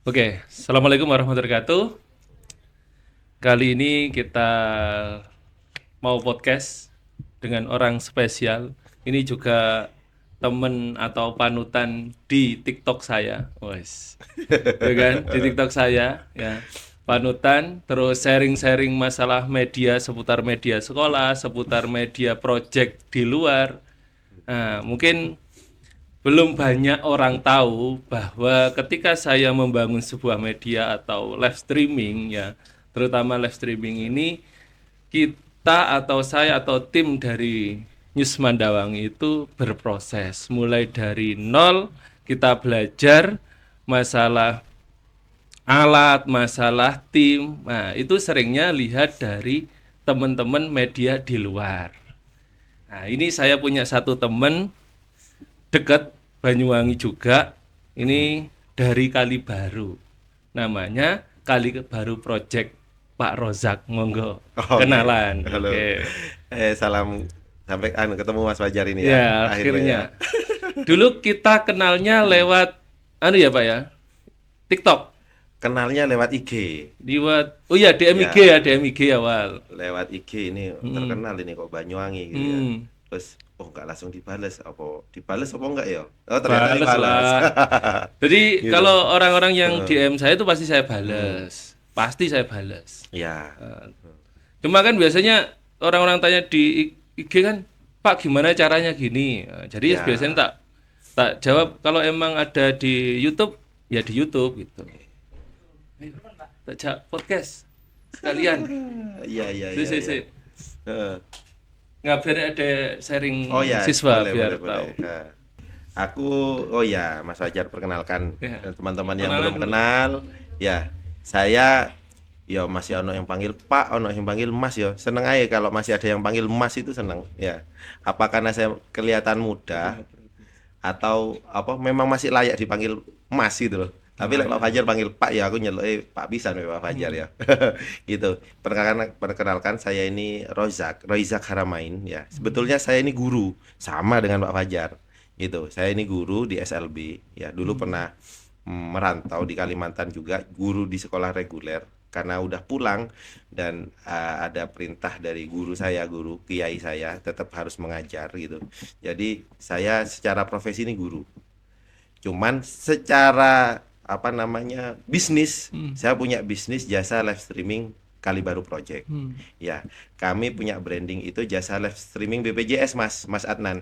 Oke, Assalamualaikum warahmatullahi wabarakatuh. Kali ini kita mau podcast dengan orang spesial. Ini juga temen atau panutan di TikTok saya. Wes, ya kan? Di TikTok saya, ya. Panutan, terus sharing-sharing masalah media seputar media sekolah, seputar media project di luar. Nah, mungkin belum banyak orang tahu bahwa ketika saya membangun sebuah media atau live streaming ya, terutama live streaming ini kita atau saya atau tim dari News Mandawangi itu berproses mulai dari nol. Kita belajar masalah alat, masalah tim. Nah, itu seringnya lihat dari teman-teman media di luar. Nah, ini saya punya satu teman dekat Banyuwangi juga. Ini dari Kali Baru. Namanya Kali Baru Project. Pak Rozak, monggo. Oke, Kenalan. halo. Oke. Salam sampai ketemu Mas Fajar ini ya, Ya, akhirnya ya. akhirnya. Dulu kita kenalnya lewat ya, Pak ya. TikTok. Kenalnya lewat IG. Oh iya, DMIG Ya, ya, DMIG awal. lewat IG ini Hmm. terkenal ini kok Banyuwangi gitu ya. Hmm. Terus nggak langsung dibales apa enggak ya? Oh, ternyata Bales dibales. lah. Jadi Gitu. kalau orang-orang yang Heeh. DM saya itu pasti saya Hmm. bales. Pasti saya bales. Ya. Cuma kan biasanya orang-orang tanya di IG kan, Pak gimana caranya gini. Nah, jadi biasanya Ya. tak tak jawab kalau emang ada di YouTube ya di YouTube gitu. Ayo, tak jawab podcast sekalian. Iya, iya, Si iya, si iya. si. Heeh. Nggak biar ada sharing Oh ya, siswa boleh, biar boleh, boleh. tahu. Nah, aku, oh ya, Mas Fajar perkenalkan Ya. teman-teman yang Kenalan belum dulu. kenal. Ya, saya, ya masih ono yang panggil Pak, ono yang panggil Mas ya. Seneng aja kalau masih ada yang panggil Mas itu seneng. Ya, apa karena saya kelihatan muda atau apa memang masih layak dipanggil Mas gitu loh. Tapi lek Pak Fajar panggil Pak ya aku nyeluk Pak bisa nih Pak Fajar ya. Gitu. Perkenalkan saya ini Roizak Haramain ya. Sebetulnya saya ini guru sama dengan Pak Fajar. Gitu. Saya ini guru di SLB ya. Dulu pernah merantau di Kalimantan juga, guru di sekolah reguler karena udah pulang dan ada perintah dari guru saya, guru kiai saya tetap harus mengajar gitu. Jadi saya secara profesi ini guru. Cuman secara apa namanya bisnis, saya punya bisnis jasa live streaming Kali Baru Project. Ya, kami punya branding itu jasa live streaming BPJS Mas Adnan.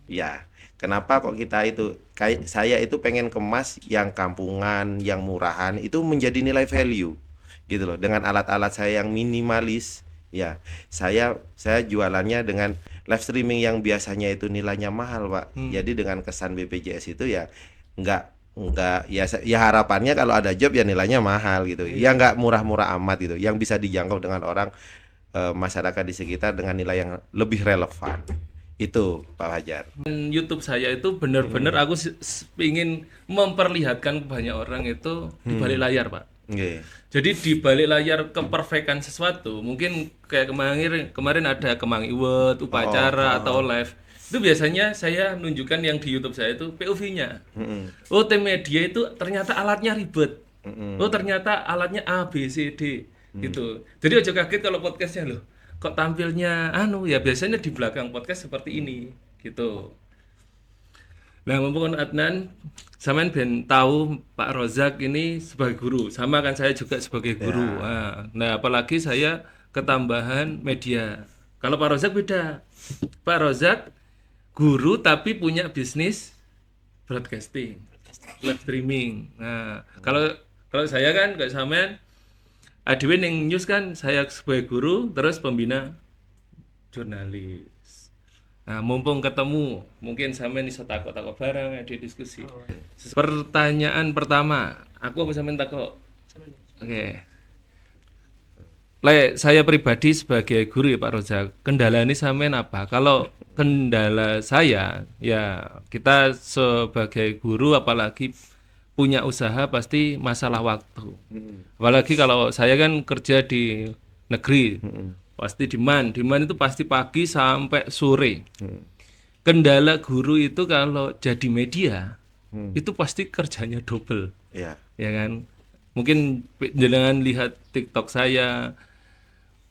Ya, kenapa kok kita itu kayak saya itu pengen kemas yang kampungan, yang murahan itu menjadi nilai value gitu loh dengan alat-alat saya yang minimalis. Ya, saya jualannya dengan live streaming yang biasanya itu nilainya mahal, Pak. Jadi dengan kesan BPJS itu ya nggak ya ya harapannya kalau ada job ya nilainya mahal gitu. Ya nggak murah-murah amat gitu. Yang bisa dijangkau dengan orang masyarakat di sekitar dengan nilai yang lebih relevan. Itu Pak Hajar. Dan YouTube saya itu benar-benar aku ingin memperlihatkan ke banyak orang itu di balik layar, Pak. Nggih. Jadi di balik layar keperfekan sesuatu, mungkin kayak kemarin kemarin ada Kemang Iwet, upacara atau live. Itu biasanya saya nunjukkan yang di YouTube saya itu POV-nya. Oh, tim media itu ternyata alatnya ribet. Oh, ternyata alatnya A B C D gitu. Jadi aja kaget kalau podcastnya loh. Kok tampilnya ya biasanya di belakang podcast seperti ini gitu. Nah, mumpung Adnan, sampean ben tahu Pak Rozak ini sebagai guru, sama kan saya juga sebagai guru. Ya. Nah, apalagi saya ketambahan media. Kalau Pak Rozak beda. Pak Rozak guru tapi punya bisnis broadcasting, live streaming. Nah, kalau kalau saya kan kayak sampean adewe ning news kan saya sebagai guru terus pembina jurnalis. Nah, mumpung ketemu, mungkin sampean iso takok-takok bareng di diskusi. Pertanyaan pertama, aku apa sampean takok? Oke. Saya pribadi sebagai guru ya Pak Roja, kendala ini sampean apa? Kalau kendala saya, ya kita sebagai guru apalagi punya usaha pasti masalah waktu. Apalagi kalau saya kan kerja di negeri, pasti demand itu pasti pagi sampai sore. Kendala guru itu kalau jadi media, itu pasti kerjanya double, Ya. ya kan? Mungkin jenengan lihat TikTok saya,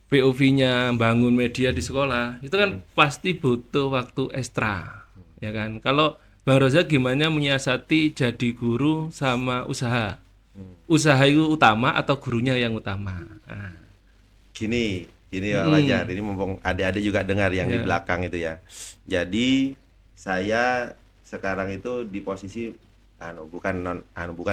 POV-nya bangun media di sekolah, itu kan pasti butuh waktu ekstra, ya kan? Kalau Bang Roza gimana menyiasati jadi guru sama usaha? Usaha itu utama atau gurunya yang utama? Nah, Gini Pak Fajar, ini mumpung adik-adik juga dengar yang di ya, belakang itu ya. Jadi saya sekarang itu di posisi bukan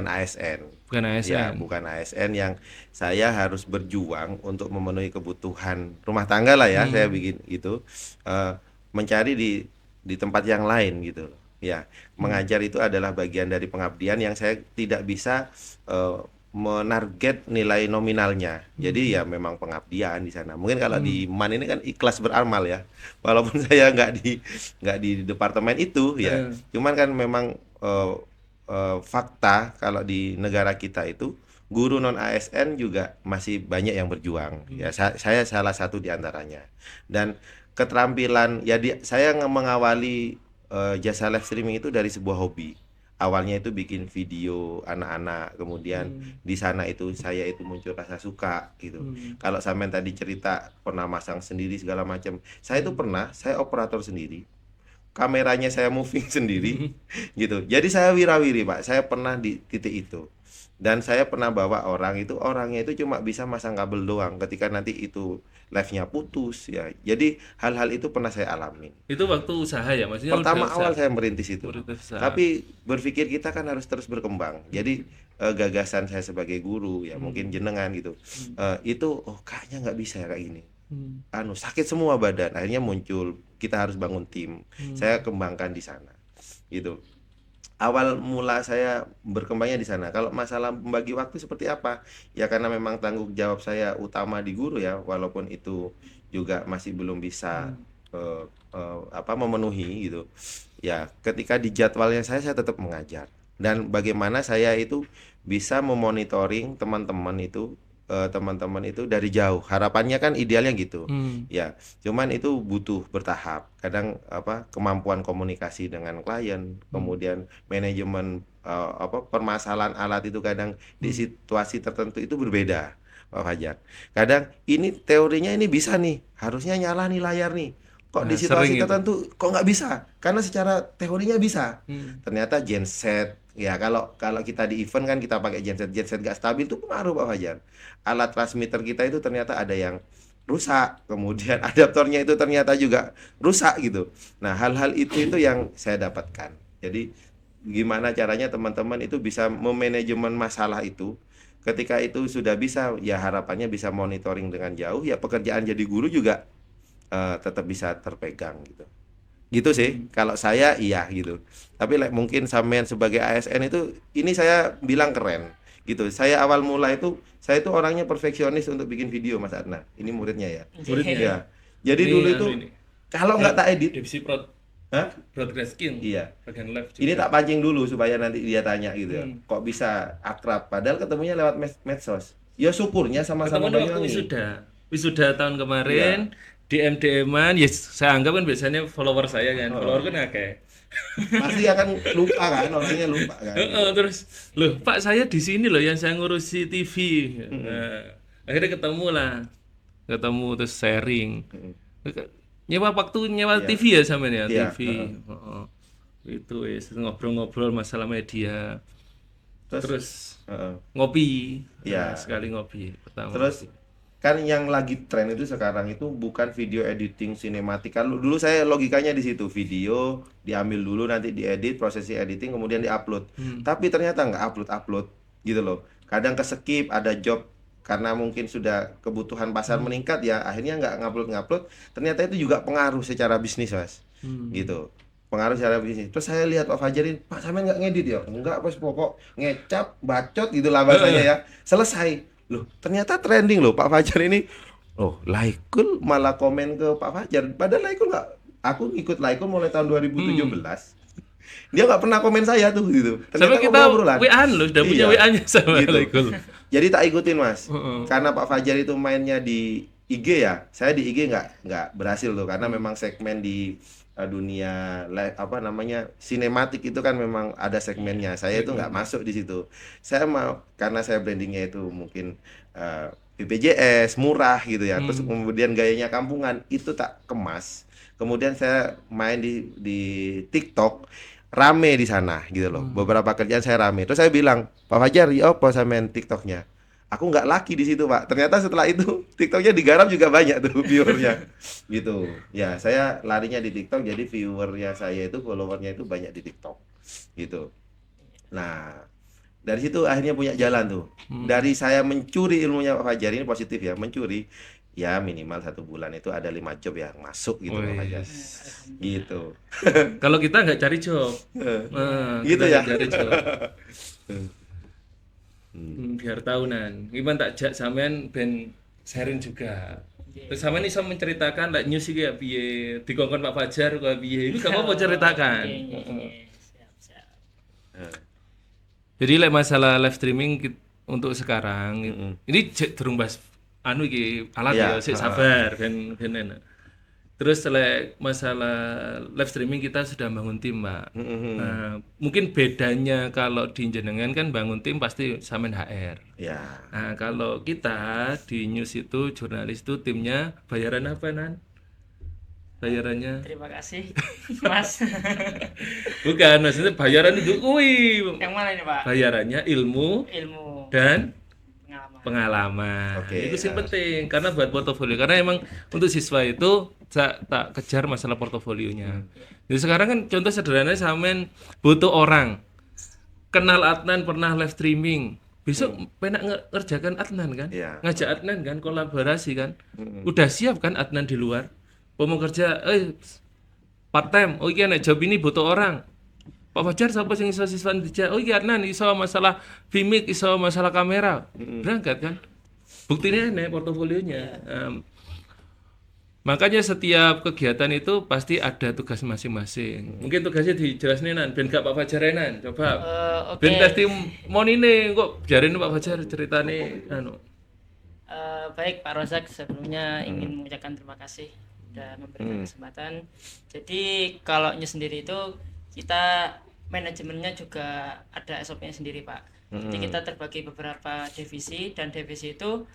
ASN. bukan Ya, ASN. bukan ASN yang saya harus berjuang untuk memenuhi kebutuhan rumah tangga lah ya, saya bikin gitu. Eh, Mencari di tempat yang lain gitu loh. Ya, mengajar itu adalah bagian dari pengabdian yang saya tidak bisa eh, menarget nilai nominalnya. Jadi ya memang pengabdian di sana. Mungkin kalau di MAN ini kan ikhlas beramal ya. Walaupun saya nggak di departemen itu ya. Eh, Cuman kan memang fakta kalau di negara kita itu guru non ASN juga masih banyak yang berjuang. Ya saya salah satu di antaranya. Dan keterampilan ya saya mengawali jasa live streaming itu dari sebuah hobi. Awalnya itu bikin video anak-anak, kemudian di sana itu saya itu muncul rasa suka gitu. Kalau sampean tadi cerita pernah masang sendiri segala macam, saya itu pernah, saya operator sendiri, kameranya saya moving sendiri gitu. Jadi saya wirawiri Pak, saya pernah di titik itu. Dan saya pernah bawa orangnya itu cuma bisa masang kabel doang ketika nanti itu live-nya putus ya. Jadi hal-hal itu pernah saya alami. itu waktu usaha ya, maksudnya udah Pertama usaha, awal saya merintis itu. usaha. Tapi berpikir kita kan harus terus berkembang. Jadi gagasan saya sebagai guru ya mungkin jenengan gitu. Itu kayaknya nggak bisa ya kayak gini. Sakit semua badan. Akhirnya muncul kita harus bangun tim. Saya kembangkan di sana. Gitu. Awal mula saya berkembangnya di sana. Kalau masalah membagi waktu seperti apa? Ya karena memang tanggung jawab saya utama di guru ya, walaupun itu juga masih belum bisa memenuhi gitu. Ya, ketika di jadwalnya saya tetap mengajar. Dan bagaimana saya itu bisa memonitoring teman-teman itu dari jauh. Harapannya kan idealnya gitu. Ya, cuman itu butuh bertahap. Kadang kemampuan komunikasi dengan klien, kemudian manajemen permasalahan alat itu kadang di situasi tertentu itu berbeda, Pak Fajar. Kadang ini teorinya ini bisa nih, harusnya nyala nih layar nih. Kok di Nah, sering situasi itu. tertentu kok nggak bisa? Karena secara teorinya bisa. Ternyata genset ya kalau kita di event kan kita pakai genset nggak stabil itu pengaruh Pak Fajar. Alat transmitter kita itu ternyata ada yang rusak, kemudian adaptornya itu ternyata juga rusak gitu. Nah, hal-hal itu yang saya dapatkan. Jadi gimana caranya teman-teman itu bisa memanajemen masalah itu. Ketika itu sudah bisa, ya harapannya bisa monitoring dengan jauh, ya pekerjaan jadi guru juga tetap bisa terpegang gitu. Gitu sih. Kalau saya iya gitu. Tapi mungkin sampean sebagai ASN itu ini saya bilang keren gitu. Saya awal mula itu saya itu orangnya perfeksionis untuk bikin video Mas Adnan. Ini muridnya ya. Muridnya. Ya. Jadi Ini dulu anu itu ini. kalau nggak tak edit, Divisi hah? broadcasting. Iya. Bagian live juga. Ini tak pancing dulu supaya nanti dia tanya gitu ya. Kok bisa akrab padahal ketemunya lewat medsos. Ya syukurnya sama-sama Ketemuan waktu Banyuwangi. wisuda tahun kemarin, DM-an, yes, saya anggap kan biasanya follower saya kan, follower kan akeh. Pasti akan lupa kan, orangnya lupa kan. Terus, loh Pak saya di sini loh yang saya ngurusi TV. Nah, akhirnya ketemu terus sharing. Nyewa Iya. TV ya sama ya Iya, TV. Heeh. Itu wis ngobrol-ngobrol masalah media. Terus heeh. ngopi. Iya. Nah, sekali ngopi pertama. Terus kan yang lagi tren itu sekarang itu bukan video editing sinematik. Kalau dulu saya logikanya di situ, video diambil dulu nanti diedit, prosesi editing kemudian diupload. Tapi ternyata nggak upload gitu loh. Kadang keskip ada job karena mungkin sudah kebutuhan pasar meningkat ya, akhirnya nggak ngupload. Ternyata itu juga pengaruh secara bisnis, Mas. Gitu. Pengaruh secara bisnis. Terus saya lihat Pak Fajar ini, Pak sampean nggak ngedit ya? Enggak, Pas pokok ngecap, bacot gitulah bahasanya ya. Selesai. Loh, ternyata trending loh Pak Fajar ini. Oh, Laikul malah komen ke Pak Fajar. Padahal Laikul nggak, aku ikut Laikul mulai tahun 2017. Dia nggak pernah komen saya tuh gitu. Sampai Ternyata kita obrolan. WA-an loh, udah punya Iya, WA-nya sama gitu. Laikul. Jadi tak ikutin Mas. Karena Pak Fajar itu mainnya di IG ya. Saya di IG nggak berhasil tuh karena memang segmen di dunia apa namanya sinematik itu kan memang ada segmennya. Saya itu nggak masuk di situ. Saya mau karena saya brandingnya itu mungkin BPJS murah gitu ya. Terus kemudian gayanya kampungan itu tak kemas. Kemudian saya main di TikTok rame di sana gitu loh. Beberapa kerjaan saya rame. Terus saya bilang, Pak Fajar, ya apa saya main TikToknya? Aku nggak laki di situ, Pak. Ternyata setelah itu TikToknya digarap juga banyak tuh viewernya, gitu. Ya, saya larinya di TikTok, jadi viewernya saya itu, followernya itu banyak di TikTok, gitu. Nah, dari situ akhirnya punya jalan tuh. Dari saya mencuri ilmunya Pak Fajar ini positif ya, mencuri. Ya minimal 1 bulan itu ada 5 job yang masuk gitu Pak Fajar, Wes. gitu. Kalau kita nggak cari job, Gitu kita ya. nggak cari job. Biar tahunan. Gimana tak jak sampean ben sharing juga. Terus sampean iso menceritakan lek news iki ya piye, dikongkon Pak Fajar kok piye. Itu gak apa-apa ceritakan. Siap. Jadi lek masalah live streaming untuk sekarang ini durung bahas anu iki alat Iya, ya, sik sabar ben enak. Terus lek masalah live streaming kita sudah bangun tim, Pak. Nah, mungkin bedanya kalau di jenengan kan bangun tim pasti sampean HR. Ya. Nah, kalau kita di news itu jurnalis itu timnya bayaran apa, Nan? Bayarannya? Terima kasih, Mas. Bukan, maksudnya bayaran itu kuwi. Yang mana ini, Pak? Bayarannya ilmu Ilmu dan pengalaman. pengalaman. Oke, Itu sih penting karena buat portofolio. Karena emang untuk siswa itu tak kejar masalah portofolionya. Jadi sekarang kan contoh sederhananya sampean butuh orang kenal Adnan pernah live streaming. Besok penak ngerjakan Adnan kan? Iya. Ngajak Adnan kan kolaborasi kan? Udah siap kan Adnan di luar? Mau kerja part time. Oh iya nek job ini butuh orang. Pak Fajar siapa sing iso siswan dijak? Oh iya Adnan iso masalah filmik, iso masalah kamera. Berangkat kan? Buktinya nih portofolionya. Makanya setiap kegiatan itu pasti ada tugas masing-masing. Mungkin tugasnya dijelasin Nan, ben gak Pak Fajar Nan. Coba. Oke. Ben testimoni kok biarin Pak Fajar ceritane anu. Baik Pak Rozak, sebelumnya ingin mengucapkan terima kasih sudah memberikan kesempatan. Jadi kalau news sendiri itu kita manajemennya juga ada SOP-nya sendiri Pak. Jadi kita terbagi beberapa divisi dan divisi itu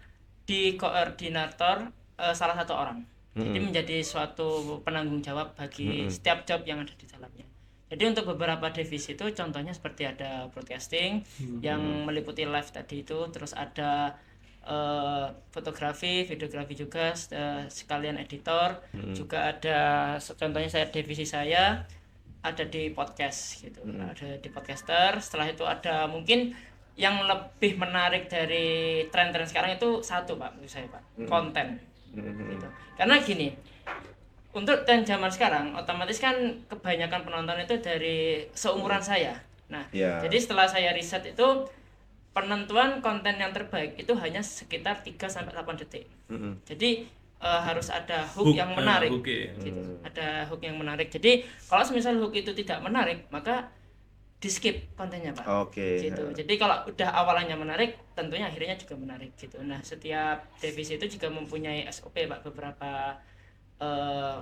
dikoordinator salah satu orang. Jadi menjadi suatu penanggung jawab bagi setiap job yang ada di dalamnya. Jadi untuk beberapa divisi itu contohnya seperti ada broadcasting yang meliputi live tadi itu, terus ada fotografi, videografi juga sekalian editor, juga ada contohnya divisi saya ada di podcast gitu, ada di podcaster. Setelah itu ada mungkin yang lebih menarik dari tren-tren sekarang itu satu Pak menurut saya Pak, konten gitu. Karena gini, untuk tren zaman sekarang otomatis kan kebanyakan penonton itu dari seumuran saya. Nah, jadi setelah saya riset itu penentuan konten yang terbaik itu hanya sekitar 3 sampai 8 detik. Jadi harus ada hook yang menarik. Gitu. Ada hook yang menarik. Jadi kalau semisal hook itu tidak menarik, maka di skip kontennya Pak. Gitu. Jadi kalau udah awalnya menarik, tentunya akhirnya juga menarik gitu. Nah, setiap divisi itu juga mempunyai SOP Pak, beberapa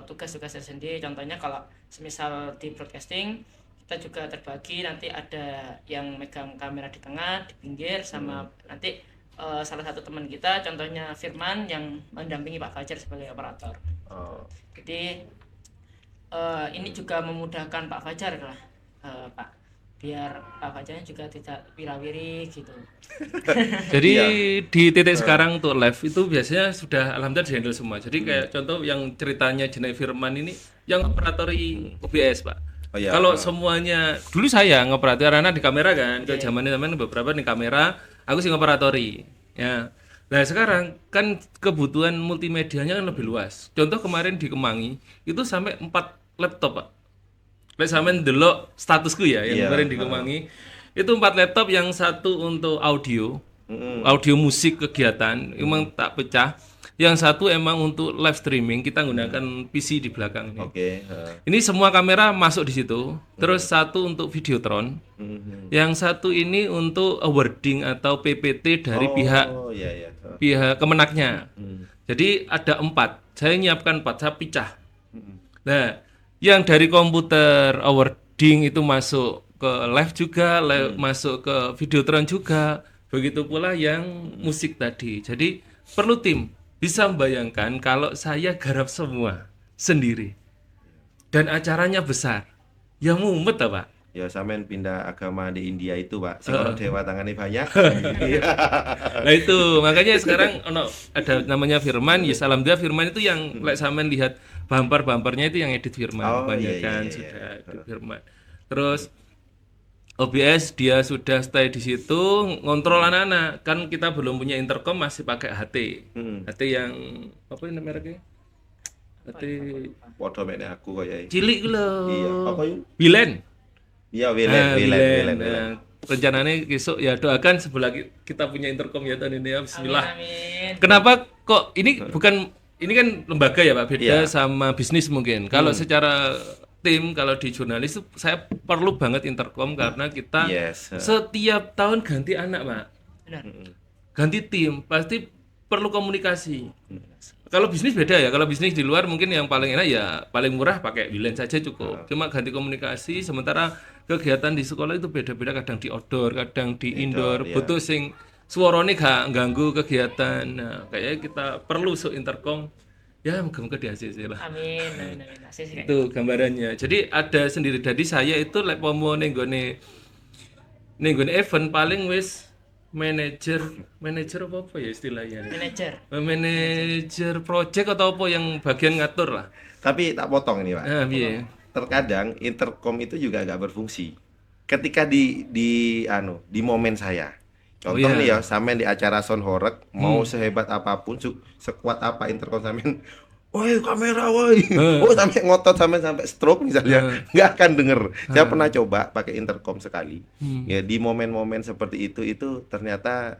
tugas-tugas tersendiri. Contohnya kalau semisal di broadcasting kita juga terbagi, nanti ada yang megang kamera di tengah, di pinggir, sama nanti salah satu teman kita, contohnya Firman yang mendampingi Pak Fajar sebagai operator. Jadi ini juga memudahkan Pak Fajar lah, Pak, biar Pak Fajarnya juga tidak wirawiri gitu. Jadi di titik sekarang untuk live itu biasanya sudah alhamdulillah dihandle semua. Jadi kayak contoh yang ceritanya Jenai Firman ini yang operatori OBS Pak. Kalau semuanya dulu saya ngoperatori karena di kamera kan, ke zamannya teman beberapa di kamera, aku sih ngoperatori. Ya. Nah, sekarang kan kebutuhan multimedianya kan lebih luas. Contoh kemarin di Kemangi itu sampai 4 laptop, Pak. Lek sampean ndelok statusku ya yang kemarin di Kemangi, itu 4 laptop, yang satu untuk audio, audio musik kegiatan, emang tak pecah. Yang satu emang untuk live streaming, kita menggunakan PC di belakang ini. Ini semua kamera masuk di situ. Terus satu untuk Videotron. Yang satu ini untuk awarding atau PPT dari pihak Kemenaknya. Jadi ada 4. Saya nyiapkan 4, saya pecah. Nah, yang dari komputer awarding itu masuk ke live juga, masuk ke Videotron juga. Begitu pula yang musik tadi. Jadi perlu tim. Bisa membayangkan kalau saya garap semua sendiri dan acaranya besar. Ya mumet ta, Pak. Ya sampean pindah agama di India itu, Pak. Sing ono dewa tangane banyak. Nah itu makanya sekarang ada namanya Firman. Ya salam dia Firman itu yang lek sampean lihat bumpernya itu yang edit Firman Oh, kebanyakan iya. sudah edit Firman. Terus OBS dia sudah stay di situ ngontrol anak-anak. Kan kita belum punya intercom, masih pakai HT. HT yang apa ini mereknya? HT Podo mene aku koyo. cilik lho. Iya, apa yuk? Bilen. Iya, Bilen. Wilen. Nah, rencananya besok ya doakan sebelah kita punya intercom ya tahun ini ya bismillah. Amin. Kenapa kok ini bukan ini kan lembaga ya Pak, beda Iya. sama bisnis mungkin. Kalau secara tim, kalau di jurnalis itu saya perlu banget intercom karena kita Yes. setiap tahun ganti anak Pak, Benar. ganti tim pasti perlu komunikasi. Kalau bisnis beda ya, kalau bisnis di luar mungkin yang paling enak ya paling murah pakai bilen saja cukup. Cuma ganti komunikasi, sementara kegiatan di sekolah itu beda-beda, kadang di outdoor, kadang di indoor, iya. butuh sing suarane gak ganggu kegiatan. Nah, kayaknya kita perlu intercom. Ya, moga-moga di ACC lah. Amin. Asik sih. Itu gambarannya. Jadi ada sendiri dari saya itu lek pomo ning gone event paling wis manajer apa ya istilahnya? Manajer. Manajer project atau apa yang bagian ngatur lah. Tapi tak potong ini, Pak. Nah, piye? Terkadang intercom itu juga agak berfungsi. Ketika di momen saya. Contoh iya. nih ya, sampean di acara sound horeg, mau sehebat apapun, sekuat apa intercom sampean, woi kamera woi, oh sampai ngotot sampai stroke misalnya, nggak akan denger. Saya pernah coba pakai intercom sekali, ya di momen-momen seperti itu ternyata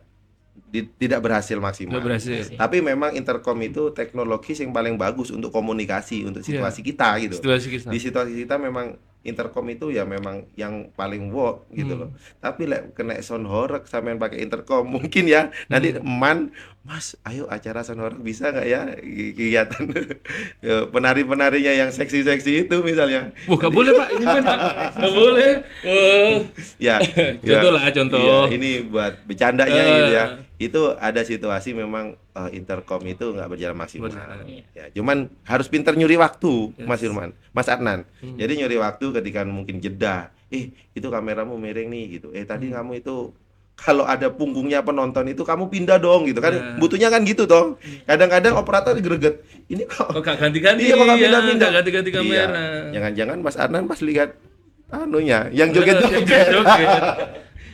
tidak berhasil maksimal. Nggak berhasil. Tapi memang intercom itu teknologi yang paling bagus untuk komunikasi untuk situasi kita gitu. Situasi kita. Di situasi kita memang intercom itu ya memang yang paling work gitu loh. Tapi lek kena sound horeg sampean pakai intercom mungkin ya nanti Mas, ayo acara sound horeg bisa nggak ya kegiatan ya, penari-penarinya yang seksi-seksi itu misalnya. Wah, nggak boleh Pak, ini kan nggak boleh. Oh. Ya, Contoh lah, contoh. Iya, ini buat bercandanya gitu ya. Itu ada situasi memang intercom itu nggak berjalan maksimal. Ya, cuman harus pintar nyuri waktu, Mas Firman, Mas Adnan. Jadi nyuri waktu ketika mungkin jeda. Itu kameramu miring nih gitu. Tadi kamu itu kalau ada punggungnya penonton itu kamu pindah dong gitu kan. Butuhnya kan gitu toh. Kadang-kadang operator greget. Ini kok Kok gak ganti-ganti? Iya, kok nggak ya, pindah-pindah? nggak ganti-ganti Iya. kamera. Jangan-jangan Mas Adnan pas lihat anunya yang joget-joget. Joget.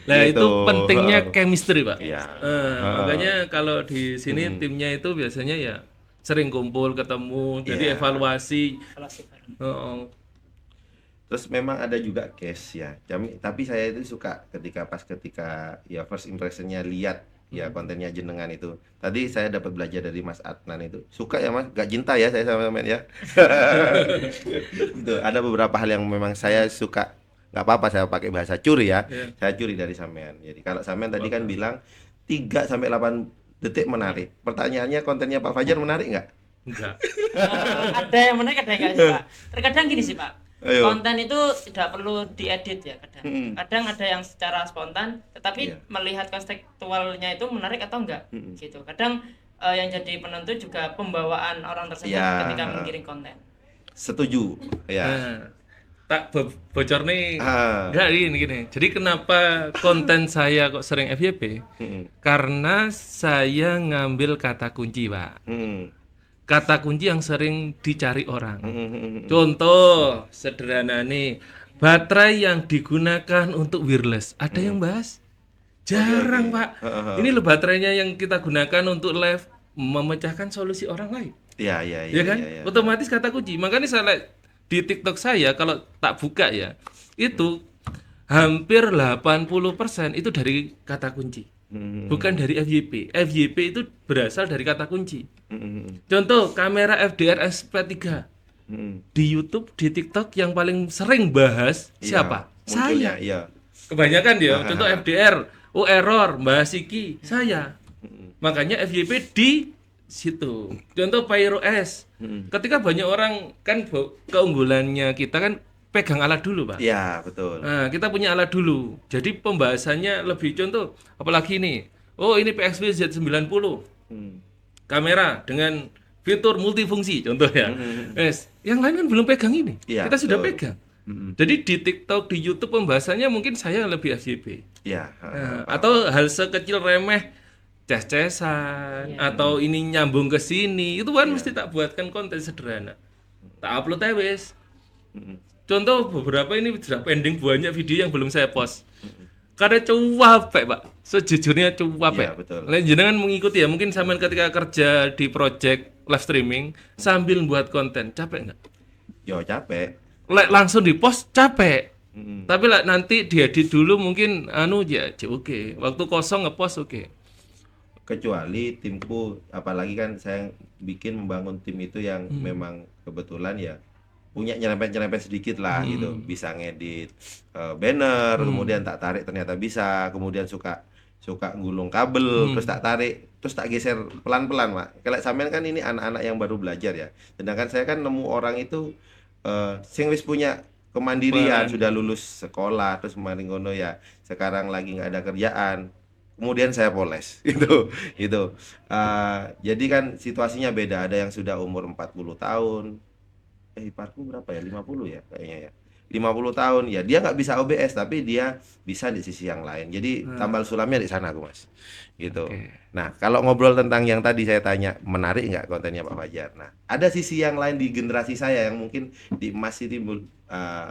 Nah, Gitu. itu pentingnya chemistry, Pak. Iya. Makanya kalau di sini timnya itu biasanya ya sering kumpul, ketemu, jadi evaluasi. Evaluasi bareng. Oh, Terus memang ada juga case ya. Tapi saya itu suka ketika ya first impressionnya lihat ya kontennya jenengan itu. Tadi saya dapat belajar dari Mas Adnan itu. Suka ya Mas, gak cinta ya saya sama teman ya. Gitu. Ada beberapa hal yang memang saya suka. Gak apa-apa saya pakai bahasa curi ya. Saya curi dari sampean. Jadi kalau sampean tadi kan bilang 3 sampai 8 detik menarik. Pertanyaannya kontennya Pak Fajar menarik nggak? enggak. Ada yang menarik, ada yang enggak sih Pak. Terkadang gini sih Pak. Ayo. Konten itu tidak perlu diedit ya kadang. Kadang ada yang secara spontan, tetapi melihat kontekstualnya itu menarik atau enggak gitu. Kadang yang jadi penentu juga pembawaan orang tersebut Ya. ketika mengirim konten. Setuju. Ya. Nah, tak bocor nih. Ah. Enggak gini. Jadi kenapa konten saya kok sering FYP? Karena saya ngambil kata kunci, Pak. Kata kunci yang sering dicari orang. Contoh sederhana nih, baterai yang digunakan untuk wireless. Ada yang bahas? Jarang, Pak. Ini loh baterainya yang kita gunakan untuk live memecahkan solusi orang lain. Iya. Ya kan? Otomatis kata kunci. Makanya saya lihat di TikTok saya kalau tak buka ya, itu hampir 80% itu dari kata kunci. Bukan dari FYP. FYP itu berasal dari kata kunci. Contoh kamera FDR SP3 di YouTube, di TikTok yang paling sering bahas siapa? Munculnya, Saya. iya. Kebanyakan dia. Contoh FDR, error, bahas iki, saya. Makanya FYP situ. Contoh Pyro S. Ketika banyak orang kan keunggulannya kita kan pegang alat dulu, Pak. Iya, betul. Nah, kita punya alat dulu. Jadi pembahasannya lebih contoh apalagi ini. Oh, ini PXV Z90. Kamera dengan fitur multifungsi contoh ya. Yes. Yang lain kan belum pegang ini. Iya, Kita sudah betul. pegang. Jadi di TikTok, di YouTube pembahasannya mungkin saya yang lebih FYP. Iya. Nah, atau hal sekecil remeh ces-cesan atau ini nyambung ke sini itu kan mesti tak buatkan konten sederhana. Tak upload aja wes. Contoh beberapa ini sudah pending banyak video yang belum saya post. Karena capek, Pak. Sejujurnya capek. Iya, betul. Lah jenengan mengikuti ya, mungkin sampean ketika kerja di project live streaming sambil buat konten, capek nggak? Yo capek. Lek langsung di post capek. Tapi lah nanti diedit dulu mungkin ya oke. Waktu kosong ngepost oke. Kecuali timku, apalagi kan saya bikin membangun tim itu yang memang kebetulan ya punya nyerempet-nyerempet sedikit lah gitu, bisa ngedit banner, kemudian tak tarik ternyata bisa, kemudian suka gulung kabel, terus tak tarik, terus tak geser pelan-pelan, Pak. Kalau sampean kan ini anak-anak yang baru belajar ya, sedangkan saya kan nemu orang itu sing wis punya kemandirian, sudah lulus sekolah, terus kemarin ngono ya, sekarang lagi nggak ada kerjaan. Kemudian saya poles gitu. Jadi kan situasinya beda, ada yang sudah umur 40 tahun. Iparku berapa ya? 50 ya kayaknya ya. 50 tahun ya, dia nggak bisa OBS tapi dia bisa di sisi yang lain. Jadi tambal sulamnya di sana aku, Mas. Gitu. Nah, kalau ngobrol tentang yang tadi saya tanya, menarik nggak kontennya Pak Fajar? Nah, ada sisi yang lain di generasi saya yang mungkin di Mas ini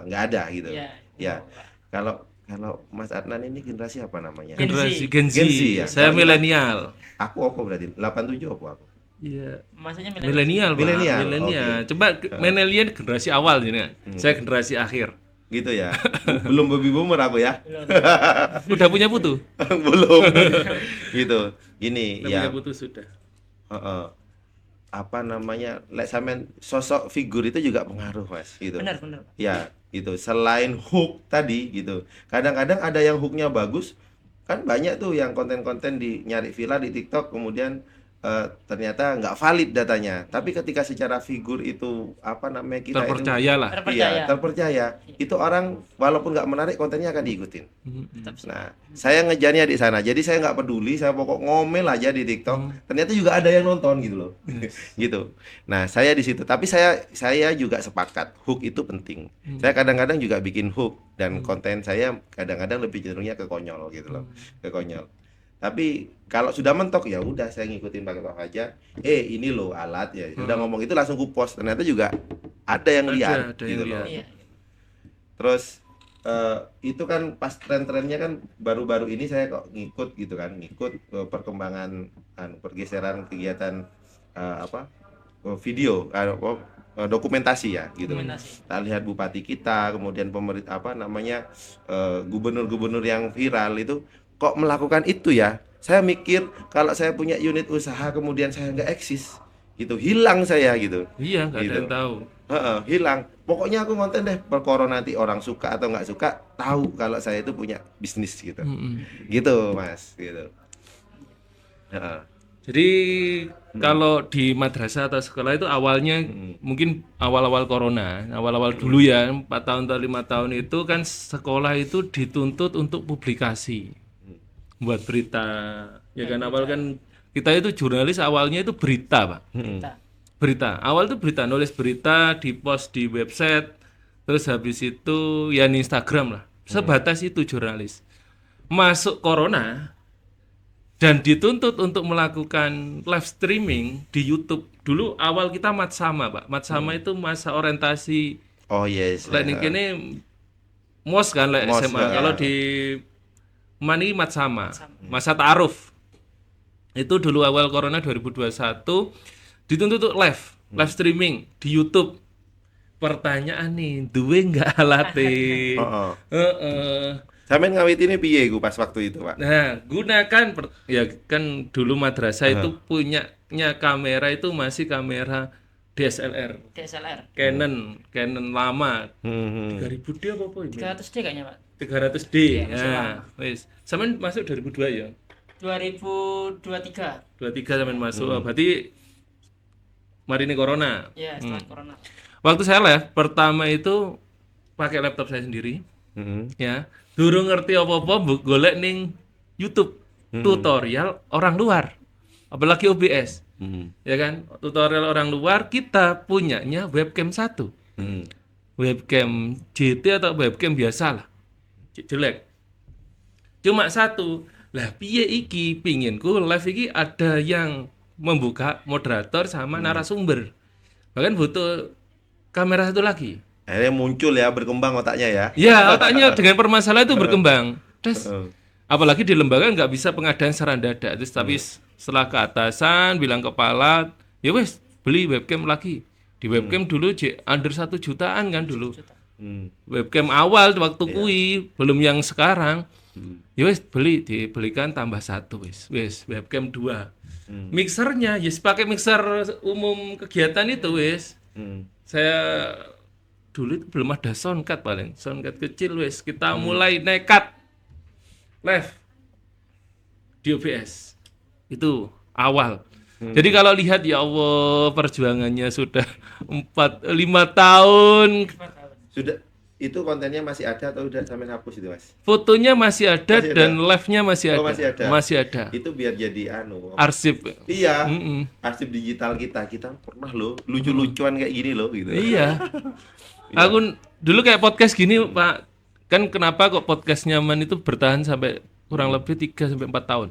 nggak ada gitu. Ya. Kalau Mas Adnan ini generasi apa namanya? Generasi Gen Z. Gen Z ya? Saya milenial. Aku apa berarti? 87 apa aku? Iya. Maksudnya Milenial, Pak. Milenial, Milenial. oke. Coba milenial generasi awal ini. Saya generasi akhir. Gitu ya. Belum baby boomer aku ya. Udah punya putu? Belum. Gitu. Gini Udah ya. punya putu sudah. Apa namanya? Lek sampean sosok figur itu juga pengaruh, Mas, gitu. benar. Ya, gitu. Selain hook tadi gitu. Kadang-kadang ada yang hooknya bagus. Kan banyak tuh yang konten-konten di nyari villa di TikTok kemudian ternyata nggak valid datanya. Tapi ketika secara figur itu apa namanya kita Terpercaya lah. Iya, terpercaya. Itu orang walaupun nggak menarik kontennya akan diikutin. Tetap Nah, saya ngejarnya di sana. Jadi saya nggak peduli, saya pokok ngomel aja di TikTok. Ternyata juga ada yang nonton gitu loh. Gitu. Nah, saya di situ. Tapi saya juga sepakat hook itu penting. Saya kadang-kadang juga bikin hook dan konten saya kadang-kadang lebih cenderungnya ke konyol gitu loh. Ke konyol. Tapi kalau sudah mentok ya udah saya ngikutin pakai Pak Fajar. Ini loh alat ya. Sudah ngomong itu langsung ku post. Ternyata juga ada yang lihat ada yang gitu loh. lihat. Iya. Terus itu kan pas tren-trennya kan baru-baru ini saya kok ngikut gitu kan, ngikut perkembangan pergeseran kegiatan video dokumentasi ya gitu. Dokumentasi. Kita lihat bupati kita, kemudian pemerintah gubernur-gubernur yang viral itu kok melakukan itu ya. Saya mikir kalau saya punya unit usaha kemudian saya nggak eksis gitu, hilang saya gitu. Iya, nggak ada Gitu. yang tahu. Hilang. Pokoknya aku konten deh perkara nanti orang suka atau nggak suka tahu kalau saya itu punya bisnis gitu. Gitu, Mas, gitu. Heeh. Jadi kalau di madrasah atau sekolah itu awalnya mungkin awal-awal corona, awal-awal dulu ya 4 tahun atau 5 tahun itu kan sekolah itu dituntut untuk publikasi, buat berita. Ya kan awal kan kita itu jurnalis awalnya itu berita, Pak. Berita. Awal itu berita, nulis berita, di-post di website, terus habis itu ya di Instagram lah. Sebatas itu jurnalis. Masuk corona dan dituntut untuk melakukan live streaming di YouTube. Dulu awal kita Matsama, Pak. Matsama itu masa orientasi Oh yes. lek ning kene MOS kan lek MOS, SMA. ya. Kalau di Mani Matsama, masa ta'aruf. Itu dulu awal corona 2021 dituntut untuk live streaming di YouTube. Pertanyaan nih, duwe nggak alate? Heeh. Heeh. Sampeyan ngawitine piye ku pas waktu itu, Pak? Nah, gunakan ya kan dulu madrasah itu punyanya kamera itu masih kamera DSLR. Canon lama. 3000D apa ini? 300D kayaknya, Pak. 300D. masih Nah, wis. Sampean masuk 2002 ya? 2023. 23 sampean masuk. Oh, berarti mari ini corona. Ya, setelah corona. Waktu saya live pertama itu pakai laptop saya sendiri, ya. Durung ngerti apa-apa, golek ning YouTube tutorial orang luar, apalagi OBS, ya kan? Tutorial orang luar, kita punyanya webcam 1, webcam GT atau webcam biasa lah, jelek. Cuma 1. Lah piye iki pinginku live iki ada yang membuka moderator sama narasumber. Bahkan butuh kamera 1 lagi. Akhirnya muncul ya, berkembang otaknya ya. Ya, otaknya dengan permasalahan itu berkembang. Terus apalagi di lembaga nggak bisa pengadaan secara mendadak. Terus tapi setelah ke atasan bilang kepala, ya wes beli webcam lagi. Di webcam dulu under 1 jutaan kan dulu. Webcam awal waktu kui, belum yang sekarang. Ya wes dibelikan tambah 1 wes webcam 2. Mixernya yes pakai mixer umum kegiatan itu wes. Saya dulu itu belum ada soundcard, paling soundcard kecil wes kita mulai nekat live di OBS itu awal. Jadi kalau lihat ya Allah perjuangannya sudah 5 tahun. Sudah itu kontennya masih ada atau udah sampai hapus itu, Mas? Fotonya masih ada dan live-nya masih ada. Oh, masih ada. Masih ada. Itu biar jadi Arsip. Iya. Arsip digital kita pernah loh lucu-lucuan kayak gini loh gitu. Iya. Aku dulu kayak podcast gini, Pak. Kan kenapa kok podcast nyaman itu bertahan sampai kurang lebih 3 sampai 4 tahun.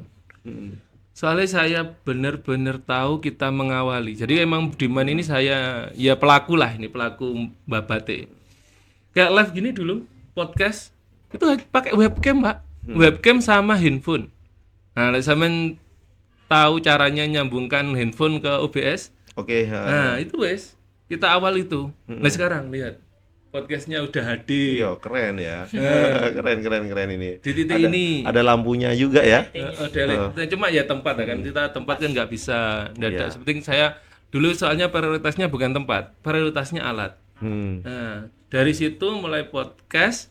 Soalnya saya benar-benar tahu kita mengawali. Jadi emang Budiman ini saya ya pelaku lah, ini pelaku Babate. Kayak live gini dulu podcast itu pakai webcam, Pak. Webcam sama handphone. Nah, sampean tahu caranya nyambungkan handphone ke OBS? Oke. Nah, itu wes kita awal itu. Nah, sekarang lihat podcastnya udah HD. Iya, keren ya. keren ini. Di titik ini ada lampunya juga ya. Cuma ya tempat kan kita tempat kan nggak bisa dadak. Seperti saya dulu soalnya prioritasnya bukan tempat, prioritasnya alat. Nah, dari situ mulai podcast.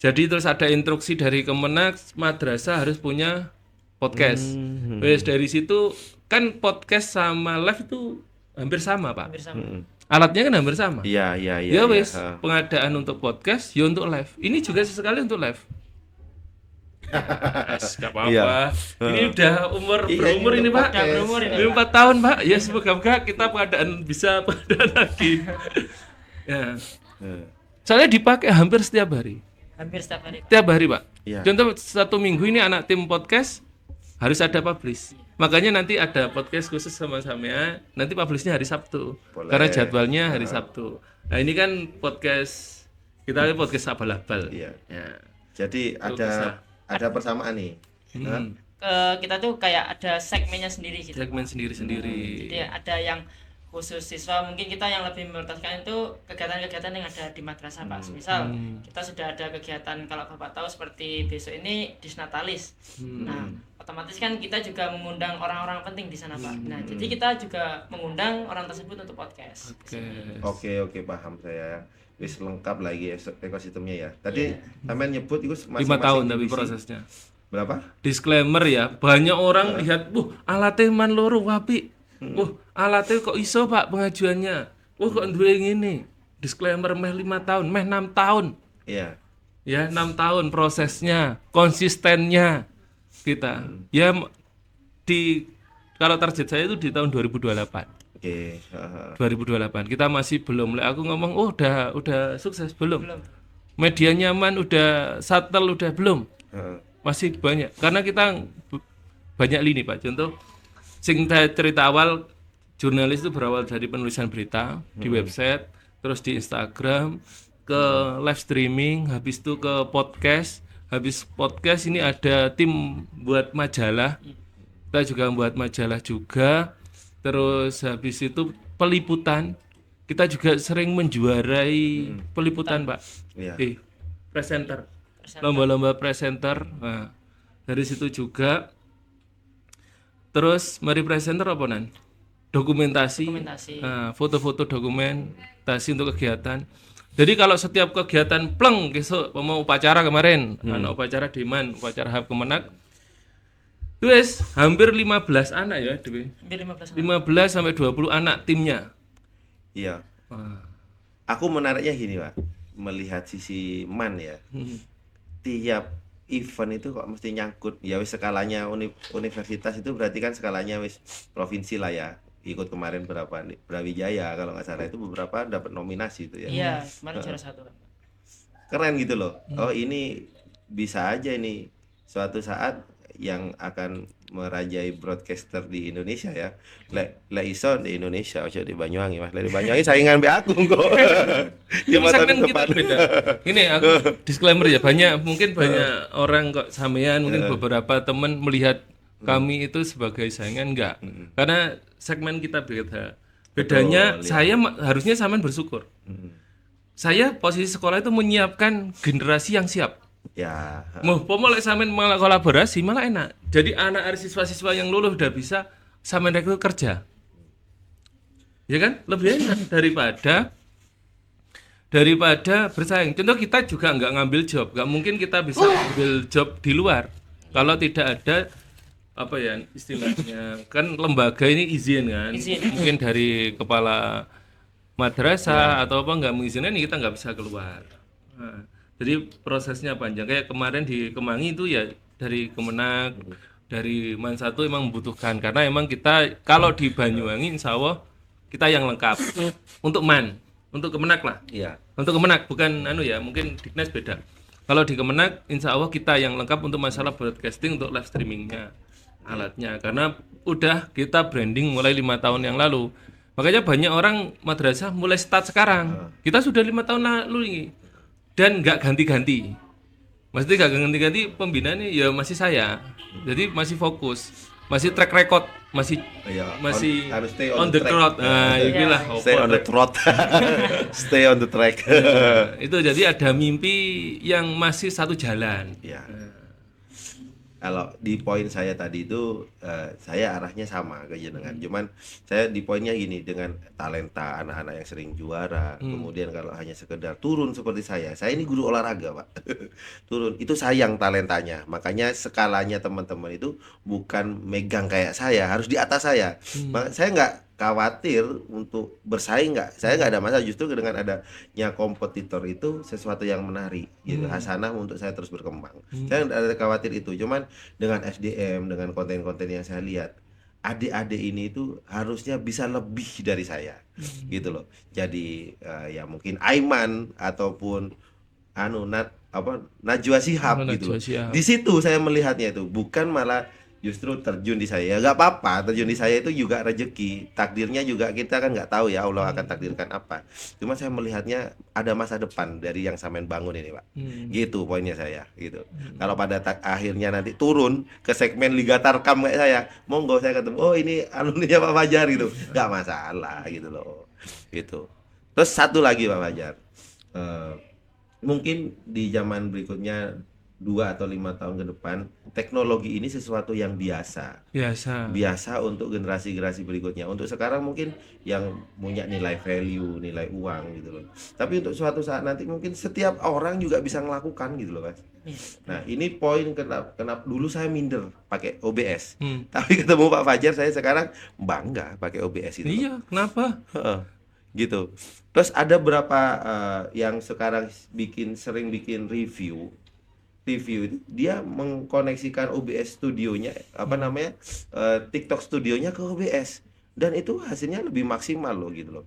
Jadi terus ada instruksi dari Kemenak, madrasah harus punya podcast. Wes dari situ kan podcast sama live itu hampir sama, Pak. Hampir sama. Alatnya kan hampir sama. Iya. Ya wes, pengadaan untuk podcast, ya untuk live. Ini juga sesekali untuk live. Gak apa-apa. Iya. Ini udah berumur ini, Pak. Udah berumur ini, Ini 4 tahun, Pak. Ya semoga kita pengadaan bisa pengadaan lagi. Ya. Soalnya dipakai hampir setiap hari. Hampir setiap hari. Tiap hari, Pak. Iya. Contoh 1 minggu ini anak tim podcast harus ada publish. Makanya nanti ada podcast khusus sama-sama ya. Nanti publishnya hari Sabtu. Boleh. Karena jadwalnya hari Sabtu. Nah, ini kan podcast kita podcast abal-abal. Iya. Ya. Jadi ada persamaan nih. Kita tuh kayak ada segmennya sendiri gitu. Segmen sendiri-sendiri. Jadi ada yang khusus siswa, mungkin kita yang lebih prioritaskan itu kegiatan-kegiatan yang ada di madrasah, Pak. Misal kita sudah ada kegiatan, kalau Bapak tahu seperti besok ini Disnatalis. Nah, otomatis kan kita juga mengundang orang-orang penting di sana, Pak. Nah, jadi kita juga mengundang orang tersebut untuk podcast. Oke, paham saya. Wis lengkap lagi ekosistemnya ya. Tadi sampean nyebut itu 5 tahun tapi prosesnya. Berapa? Disclaimer ya, banyak orang lihat, alatnya man loro wapi. Alatnya kok iso, Pak, pengajuannya. Kok duwe ngene. Disclaimer meh 5 tahun, meh 6 tahun. Iya. Ya, 6 tahun prosesnya, konsistennya kita. Ya kalau target saya itu di tahun 2028. Oke. 2028. Kita masih belum. Aku ngomong, udah sukses belum? Media nyaman udah, shuttle udah belum? Masih banyak. Karena kita banyak lini, Pak. Contoh sing cerita awal jurnalis itu berawal dari penulisan berita di website, terus di Instagram, ke live streaming, habis itu ke podcast, habis podcast ini ada tim buat majalah, kita juga buat majalah juga, terus habis itu peliputan, kita juga sering menjuarai peliputan, Pak. Iya. Presenter, lomba-lomba presenter. Nah, dari situ juga. Terus mari presenter apa nan? Dokumentasi. Nah, foto-foto dokumentasi untuk kegiatan. Jadi kalau setiap kegiatan pleng besok mau upacara kemarin, upacara Diman, upacara HAP Kemenak, Itu wes hampir 15 anak ya, Dewi. Hampir 15 anak. 15 sampai 20 anak timnya. Iya. Wah. Aku menariknya gini, Pak. Melihat sisi MAN ya. Tiap event itu kok mesti nyangkut. Ya wis skalanya universitas itu berarti kan skalanya wis provinsi lah ya. Ikut kemarin berapa nih? Brawijaya kalau nggak salah itu beberapa dapat nominasi itu ya. Iya, kemarin juara 1 kan. Keren gitu loh. Oh, ini bisa aja ini suatu saat yang akan merajai broadcaster di Indonesia ya. Lek iso di Indonesia aja di Banyuwangi Mas. Lek di Banyuwangi saingan be aku kok. Ini 5 tahun segmen kita depan. beda. Ini aku disclaimer ya, mungkin banyak orang kok sampean, mungkin beberapa teman melihat kami itu sebagai saingan enggak. Karena segmen kita beda. Bedanya Betul, saya harusnya sampean bersyukur. Saya posisi sekolah itu menyiapkan generasi yang siap. Ya. Mau lek sampean malah kolaborasi malah enak. Jadi anak siswa-siswa yang lulus udah bisa sampean rekrut kerja. Ya kan? Lebih enak daripada bersaing. Contoh kita juga nggak ngambil job, nggak mungkin kita bisa ambil job di luar kalau tidak ada apa ya istilahnya kan lembaga ini izin kan, mungkin dari kepala madrasah atau apa nggak mengizinkan kita nggak bisa keluar. Nah, jadi prosesnya panjang. Kayak kemarin di Kemangi itu ya dari Kemenak, dari Man 1 emang membutuhkan karena emang kita kalau di Banyuwangi insya Allah kita yang lengkap untuk Man. Untuk Kemenak lah. Iya. Untuk Kemenak bukan mungkin Diknas beda. Kalau di Kemenak insya Allah kita yang lengkap untuk masalah broadcasting untuk live streamingnya alatnya karena udah kita branding mulai 5 tahun yang lalu. Makanya banyak orang madrasah mulai start sekarang. Kita sudah 5 tahun lalu ini dan nggak ganti-ganti. Maksudnya nggak ganti-ganti pembinaannya ya masih saya. Jadi masih fokus, masih track record, masih harus stay on the track. Nah, inilah Stay on the trot. Stay on the track. Itu jadi ada mimpi yang masih satu jalan. Ya. Kalau di poin saya tadi itu saya arahnya sama ke jenengan. Cuman saya di poinnya gini dengan talenta anak-anak yang sering juara, kemudian kalau hanya sekedar turun seperti saya ini guru olahraga, Pak. Turun itu sayang talentanya. Makanya skalanya teman-teman itu bukan megang kayak saya, harus di atas saya. Saya nggak khawatir untuk bersaing, saya nggak ada masalah, justru dengan adanya kompetitor itu sesuatu yang menarik gitu, hasanah untuk saya terus berkembang. Saya nggak ada khawatir itu, cuman dengan SDM, dengan konten-konten yang saya lihat adik-adik ini itu harusnya bisa lebih dari saya gitu loh. Jadi ya mungkin Aiman ataupun Najwa Shihab gitu loh. Di situ saya melihatnya itu bukan malah justru terjun di saya. Ya nggak apa-apa, terjun di saya itu juga rezeki. Takdirnya juga kita kan nggak tahu ya Allah akan takdirkan apa. Cuma saya melihatnya ada masa depan dari yang sampean bangun ini, Pak. Gitu poinnya saya, gitu. Kalau pada akhirnya nanti turun ke segmen Liga Tarkam kayak saya, monggo saya ketemu. Oh, ini alumninya Pak Fajar gitu. Nggak masalah gitu loh. Gitu. Terus satu lagi Pak Fajar. Mungkin di zaman berikutnya 2 atau 5 tahun ke depan teknologi ini sesuatu yang biasa untuk generasi-generasi berikutnya. Untuk sekarang mungkin yang punya nilai value, nilai uang gitu loh. Tapi untuk suatu saat nanti mungkin setiap orang juga bisa melakukan gitu loh, Mas. Nah, ini poin kenapa dulu saya minder pakai OBS. Tapi ketemu Pak Fajar saya sekarang bangga pakai OBS itu. Iya, kenapa? Gitu. Terus ada berapa yang sekarang sering bikin review itu dia mengkoneksikan OBS studionya TikTok studionya ke OBS dan itu hasilnya lebih maksimal loh gitu loh.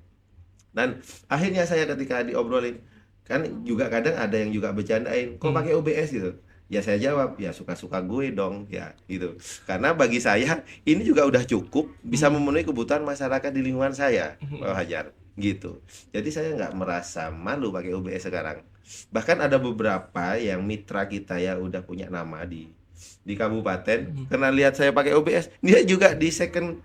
Dan akhirnya saya ketika diobrolin kan juga kadang ada yang juga bercandain kok pakai OBS gitu. Ya saya jawab ya suka-suka gue dong ya gitu. Karena bagi saya ini juga udah cukup bisa memenuhi kebutuhan masyarakat di lingkungan saya, Pak Hajar gitu. Jadi saya nggak merasa malu pakai OBS sekarang. Bahkan ada beberapa yang mitra kita ya udah punya nama di kabupaten karena lihat saya pakai OBS, dia juga di second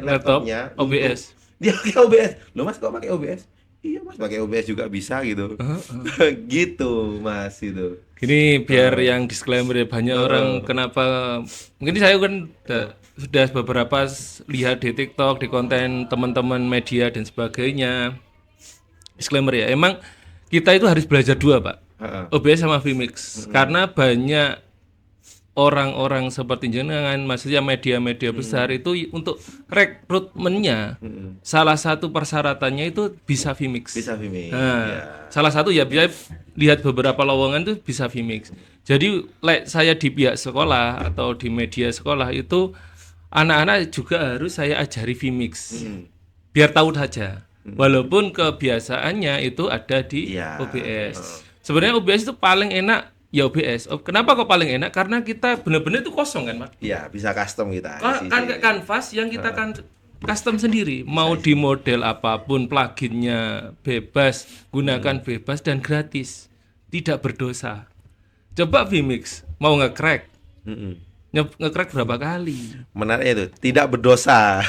laptopnya OBS. Dia pakai OBS. Loh Mas kok pakai OBS? Iya Mas pakai OBS juga bisa gitu. Gitu Mas itu. Gini biar yang disclaimer ya banyak orang kenapa mungkin saya kan sudah beberapa lihat di TikTok, di konten teman-teman media dan sebagainya. Disclaimer ya, emang kita itu harus belajar dua Pak, OBS sama Vmix, karena banyak orang-orang seperti jenengan, maksudnya media-media besar itu untuk rekrutmennya, salah satu persyaratannya itu bisa Vmix. Bisa Vimix. Nah, Ya. salah satu ya bisa lihat beberapa lowongan itu bisa Vmix. Jadi saya di pihak sekolah atau di media sekolah itu anak-anak juga harus saya ajari Vmix. Biar tahu saja. Walaupun kebiasaannya itu ada di Iya. OBS. Sebenarnya OBS itu paling enak ya OBS. Kenapa kok paling enak? Karena kita benar-benar itu kosong kan, Pak. Iya, bisa custom kita. Kan kayak kanvas yang kita kan custom sendiri. Mau di model apapun, pluginnya bebas, gunakan bebas dan gratis. Tidak berdosa. Coba Vmix mau nge-crack. Nge-crack berapa kali? Menariknya itu tidak berdosa.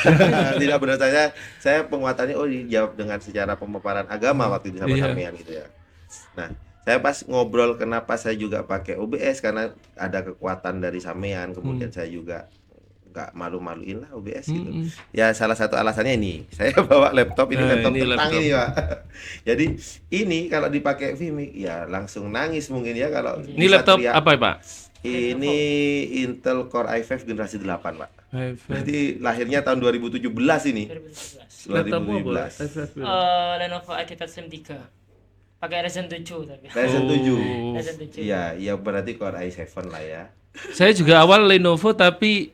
Tidak berdosanya saya penguatannya dijawab dengan secara pemaparan agama waktu itu sama Iya. sampean gitu ya. Nah, saya pas ngobrol kenapa saya juga pakai OBS karena ada kekuatan dari sampean, kemudian saya juga nggak malu-maluin lah OBS gitu. Ya salah satu alasannya ini, saya bawa laptop ini, Nah, laptop ini tentang laptop. ini Pak. Jadi ini kalau dipakai Vimix ya langsung nangis mungkin ya kalau Ini bisa laptop teriak. apa ya, Pak? Ini Intel Core i5 generasi 8 Pak. iPhone. Berarti lahirnya tahun 2017 ini. 2017. Laptop apa? 2017. Lenovo Editor Slim 3. Pakai Ryzen 7 tapi. Ryzen 7. Ryzen 7. Iya, ya berarti Core i7 lah ya. Saya juga awal Lenovo tapi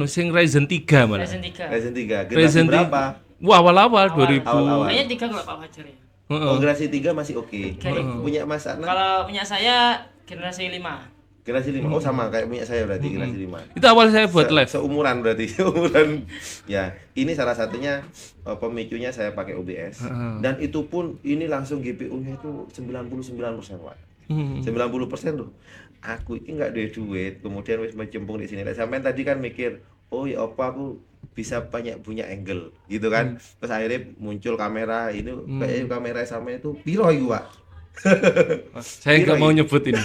sing Ryzen 3 malah. Ryzen 3. Ryzen 3 generasi Ryzen berapa? Wah, awal-awal 2000. Awal-awal. Kayaknya 3 kalau Pak Fajar ya. Oh, generasi 3 masih oke. Punya Mas Adnan Kalau punya saya generasi 5. generasi 5. Oh, sama kayak punya saya berarti generasi 5. Itu awal saya buat live. Seumuran berarti, seumuran. Ya, ini salah satunya pemicunya saya pakai OBS. Dan itu pun ini langsung GPU-nya itu 99%, Pak. 90% tuh. Aku ini nggak ada duit, kemudian wis mencempung di sini. Sampai tadi kan mikir, oh ya apa aku bisa banyak punya angle gitu kan. Terus akhirnya muncul kamera ini kayak kamera sama itu piro itu, Pak. Saya nggak mau nyebut ini.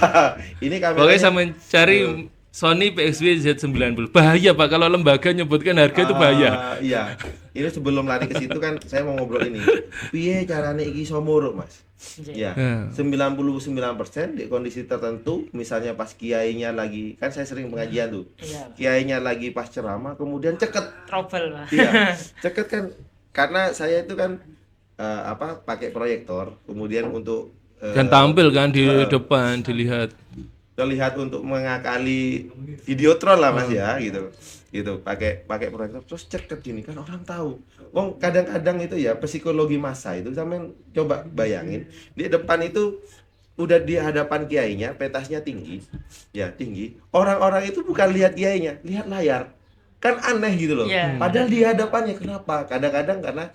Ini Pokoknya kameranya sama cari Sony PXW Z90. Bahaya, Pak, kalau lembaga nyebutkan harga itu bahaya. Iya. Ini sebelum lari ke situ kan saya mau ngobrol ini. Piye carane iki iso muruk, Mas? Ya, 99% di kondisi tertentu, misalnya pas kiainya lagi, kan saya sering pengajian tuh. Iya. Kiainya lagi pas ceramah kemudian ceket. Trouble, Pak. Iya, ceket kan karena saya itu kan pakai proyektor, kemudian untuk Dan tampil kan di depan dilihat. terlihat untuk mengakali Videotron lah Mas ya gitu pakai proyektor terus ceket gini kan orang tahu. Wong kadang-kadang itu ya psikologi massa itu sampean coba bayangin di depan itu udah di hadapan kiainya petasnya tinggi orang-orang itu bukan lihat kiainya lihat layar kan aneh gitu loh. Iya. Padahal di hadapannya kenapa kadang-kadang karena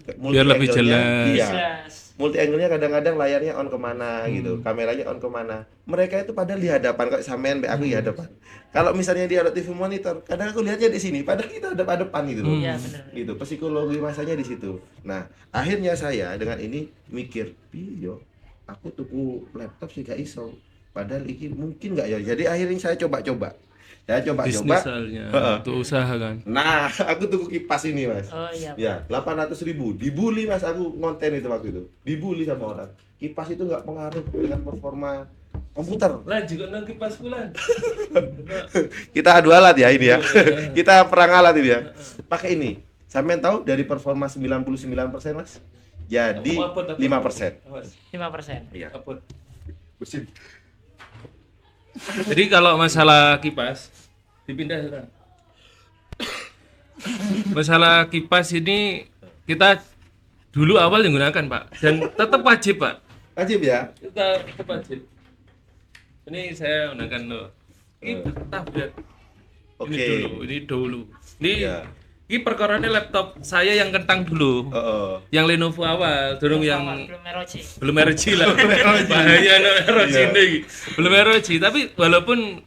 Biar lebih multi-angle-nya, jelas. iya, Jelas. multi angle-nya kadang-kadang layarnya on kemana gitu, kameranya on kemana. Mereka itu padahal di hadapan, kok sampean be aku di hadapan. Kalau misalnya dia ada TV monitor, kadang aku lihatnya di sini, padahal kita hadap-hadapan gitu loh. Iya, benar. Gitu, psikologi masanya di situ. Nah, akhirnya saya dengan ini mikir, "Piyo, aku tuku laptop sih gak iso. Padahal ini mungkin nggak ya." Jadi akhirnya saya coba-coba. Saya Bisnis coba-coba. soalnya. Heeh. Untuk usaha kan. Nah, aku tuku kipas ini, Mas. Oh iya. Ya, 800.000 dibully Mas aku ngonten itu waktu itu. Dibully sama orang. Kipas itu nggak pengaruh dengan performa komputer. Lah juga nang kipas bulan. Kita adu alat ya ini ya. Kita perang alat ini ya. Pakai ini. Sampean tahu dari performa 99% Mas? Jadi 5%. 5%. Iya. Apa? Mesin. Jadi kalau masalah kipas dipindah sekarang. Masalah kipas ini kita dulu awal menggunakan Pak dan tetap wajib Pak. Wajib ya? Kita tetap wajib. Ini saya gunakan loh. Ini tablet. Oke. Ini dulu. Ini Iya. ini perkaranya laptop saya yang kentang dulu. Oh. Yang Lenovo awal, durung yang belum ROG. belum ROG lah. Bahaya no ROG ini. Belum ROG, tapi walaupun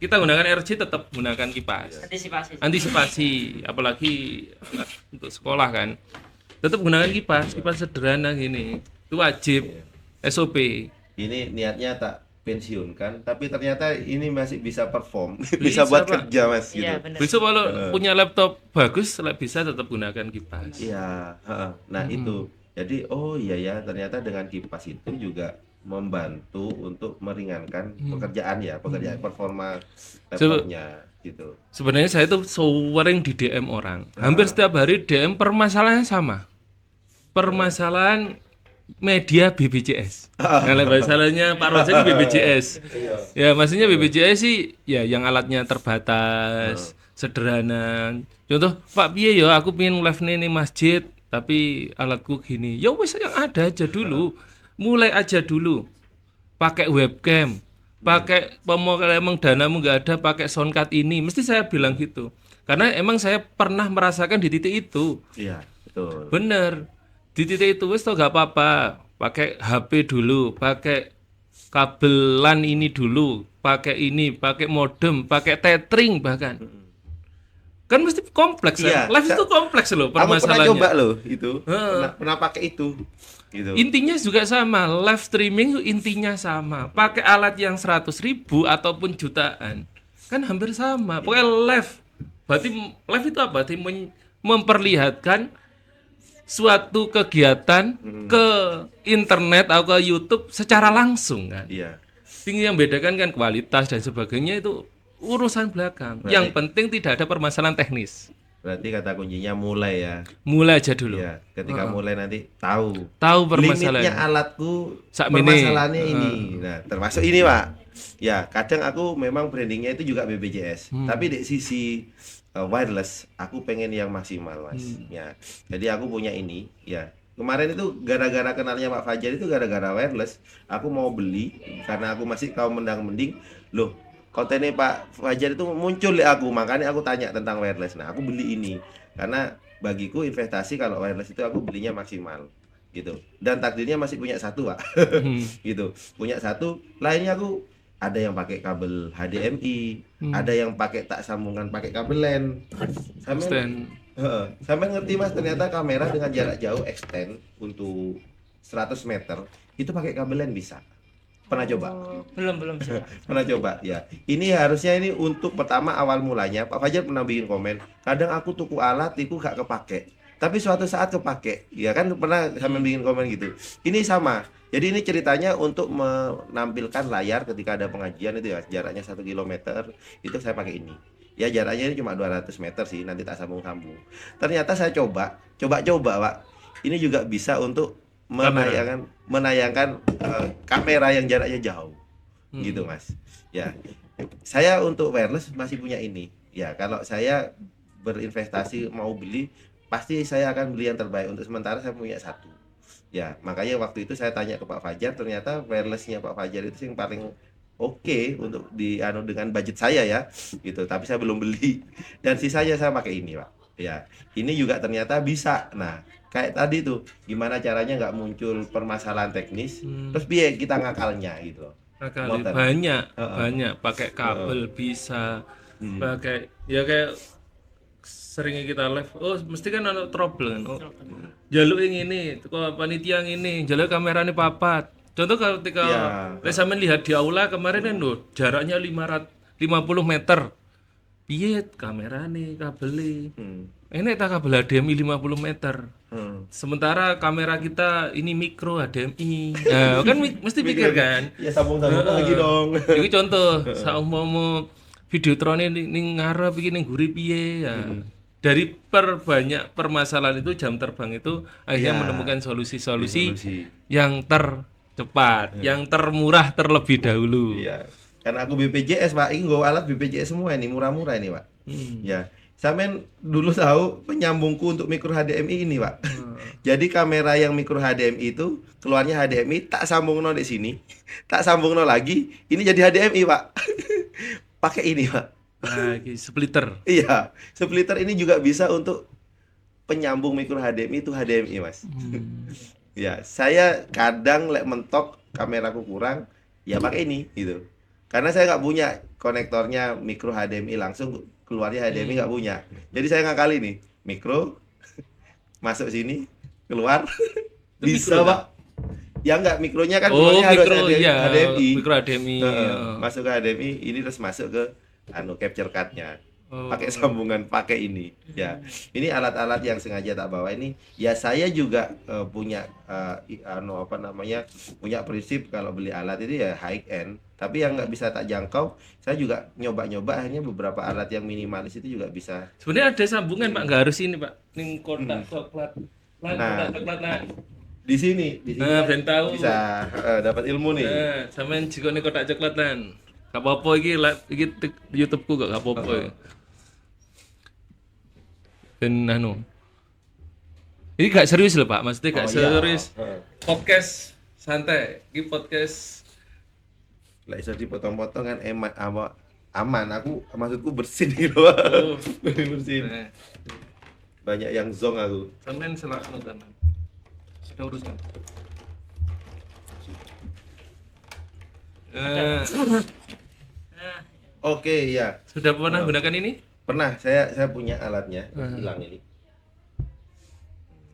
kita gunakan ROG tetap gunakan kipas. Antisipasi, apalagi untuk sekolah kan. Tetap gunakan kipas sederhana gini. Itu wajib SOP. Ini niatnya tak pensiunkan, tapi ternyata ini masih bisa perform, bisa buat Pak. kerja Mas gitu. Iya, benar. Besok kalau punya laptop bagus bisa tetap gunakan kipas. Iya, heeh. Nah itu. Jadi oh iya ya, ternyata dengan kipas itu juga membantu untuk meringankan pekerjaan performa Coba- laptopnya gitu. Sebenarnya saya tuh sering di DM orang. Hampir setiap hari DM permasalahannya sama. Permasalahan media BPJS. Nah, masalahnya Pak Roja itu BPJS. Ya, maksudnya BPJS sih ya yang alatnya terbatas, sederhana. Contoh, Pak piye ya aku pengen live nih masjid, tapi alatku gini. Ya wis yang ada aja dulu. Mulai aja dulu. Pakai webcam, pakai emang danamu nggak ada, pakai soundcard ini. Mesti saya bilang gitu. Karena emang saya pernah merasakan di titik itu. Iya, betul. Bener. Di titik itu wis tau gak apa-apa. Pakai HP dulu, pakai kabel LAN ini dulu, pakai ini, pakai modem, pakai tethering bahkan. Kan mesti kompleks Iya, kan? Live itu kompleks loh Aku pernah permasalahannya. coba loh itu. Pernah pakai itu. Gitu. Intinya juga sama, live streaming itu intinya sama. Pakai alat yang 100.000 ataupun jutaan. Kan hampir sama. Pokoknya live. Berarti live itu apa? Berarti memperlihatkan suatu kegiatan ke internet atau ke YouTube secara langsung kan. Iya. Tinggi yang bedakan kan kualitas dan sebagainya itu urusan belakang. Berarti- Yang penting tidak ada permasalahan teknis. Berarti kata kuncinya mulai ya. Mulai aja dulu. Iya, ketika mulai nanti tahu Tahu limitnya permasalahan. alatku, Sakmene. permasalahannya ini. Nah, termasuk ini, Pak. Ya, kadang aku memang brandingnya itu juga BPJS. Tapi di sisi wireless, aku pengen yang maksimal, Mas. Ya. Jadi aku punya ini, ya. Kemarin itu gara-gara kenalnya Pak Fajar itu gara-gara wireless, aku mau beli karena aku masih kaum mendang-mending. Loh, kontennya Pak Fajar itu muncul di aku, makanya aku tanya tentang wireless. Nah, aku beli ini karena bagiku investasi kalau wireless itu aku belinya maksimal gitu. Dan takdirnya masih punya satu, Pak. Gitu. Punya satu, lainnya aku ada yang pakai kabel HDMI, ada yang pakai tak sambungan pakai kabel LAN. Stand. Sampai ngerti Mas, ternyata kamera dengan jarak jauh extend untuk 100 meter itu pakai kabel LAN bisa. Pernah coba? Oh, belum sih, Pak. Pernah coba ya. Ini harusnya ini untuk pertama awal mulanya. Pak Fajar pernah bikin komen. Kadang aku tuku alat itu gak kepake. Tapi suatu saat kepake. Ya kan pernah sampai bikin komen gitu. Ini sama. Jadi ini ceritanya untuk menampilkan layar ketika ada pengajian itu ya jaraknya 1 kilometer itu saya pakai ini. Ya jaraknya ini cuma 200 meter sih, nanti tak sambung-sambung. Ternyata saya coba Pak. Ini juga bisa untuk menayangkan kamera yang jaraknya jauh. Gitu, Mas. Ya. Saya untuk wireless masih punya ini. Ya, kalau saya berinvestasi mau beli, pasti saya akan beli yang terbaik. Untuk sementara saya punya satu. Ya, makanya waktu itu saya tanya ke Pak Fajar, ternyata wirelessnya Pak Fajar itu yang paling oke untuk dengan budget saya ya, gitu. Tapi saya belum beli dan sisanya saya pakai ini, Pak. Ya, ini juga ternyata bisa. Nah, kayak tadi tuh, gimana caranya nggak muncul permasalahan teknis, terus biar kita ngakalnya gitu loh. Kali Motor. banyak pakai kabel bisa pakai ya kayak seringnya kita live mesti kan ada trouble kan jaluk yang ini kok panitia yang ini jaluk kameranya papat contoh ketika sampean lihat di aula kemarin kan loh jaraknya 550 meter piye kamerane kabel ini tak kabel HDMI 50 meter sementara kamera kita ini mikro HDMI nah, kan mesti mikir kan Ya sambung-sambung lagi dong. iki contoh saumpama videotron ini ngarep iki ning guri piye ya dari banyak permasalahan itu jam terbang itu akhirnya menemukan solusi-solusi yang tercepat yang termurah terlebih dahulu Iya. Karena aku BPJS, Pak. Ini gue alat BPJS semua ini, murah-murah ini, Pak. Ya. Sampean dulu tahu penyambungku untuk micro HDMI ini, Pak. Jadi kamera yang micro HDMI itu keluarnya HDMI tak sambungno di sini. Tak sambungno lagi, ini jadi HDMI, Pak. Pakai ini, Pak. lagi splitter Iya. Splitter ini juga bisa untuk penyambung micro HDMI itu HDMI, Mas. Ya, saya kadang mentok kameraku kurang, ya pakai ini gitu. Karena saya nggak punya konektornya micro HDMI langsung keluarnya HDMI nggak punya. Jadi saya ngakali nih, micro masuk sini, keluar bisa, micro, Pak. Ya enggak, mikronya kan keluarnya harus micro ya HDMI. micro HDMI Masuk ke HDMI, ini terus masuk ke capture card-nya. pakai sambungan, pakai ini. Ya, ini alat-alat yang sengaja tak bawa ini. Ya saya juga punya punya prinsip kalau beli alat itu ya high end. Tapi yang nggak bisa tak jangkau, saya juga nyoba-nyoba hanya beberapa alat yang minimalis itu juga bisa. Sebenarnya ada sambungan Pak, nggak harus ini Pak. Ning kotak coklat. Lan Nah. kotak coklat lan. Di sini Ben tahu. bisa dapat ilmu nih. Sampean jikone kotak coklat lan. Gak apa-apa iki YouTube-ku kok gak apa-apa. iki. Ben anu. Ini gak serius loh Pak, maksudnya gak Oh, iya. serius. Podcast santai. Ini podcast Lah iso dipotong-potong kan aman. Maksudku bersih nih loh. Oh. Bersih. Banyak yang zong aku. sampean selak nonton. Ada urusan. Nah, Oke, ya. Sudah pernah gunakan ini? Pernah saya punya alatnya hilang ini.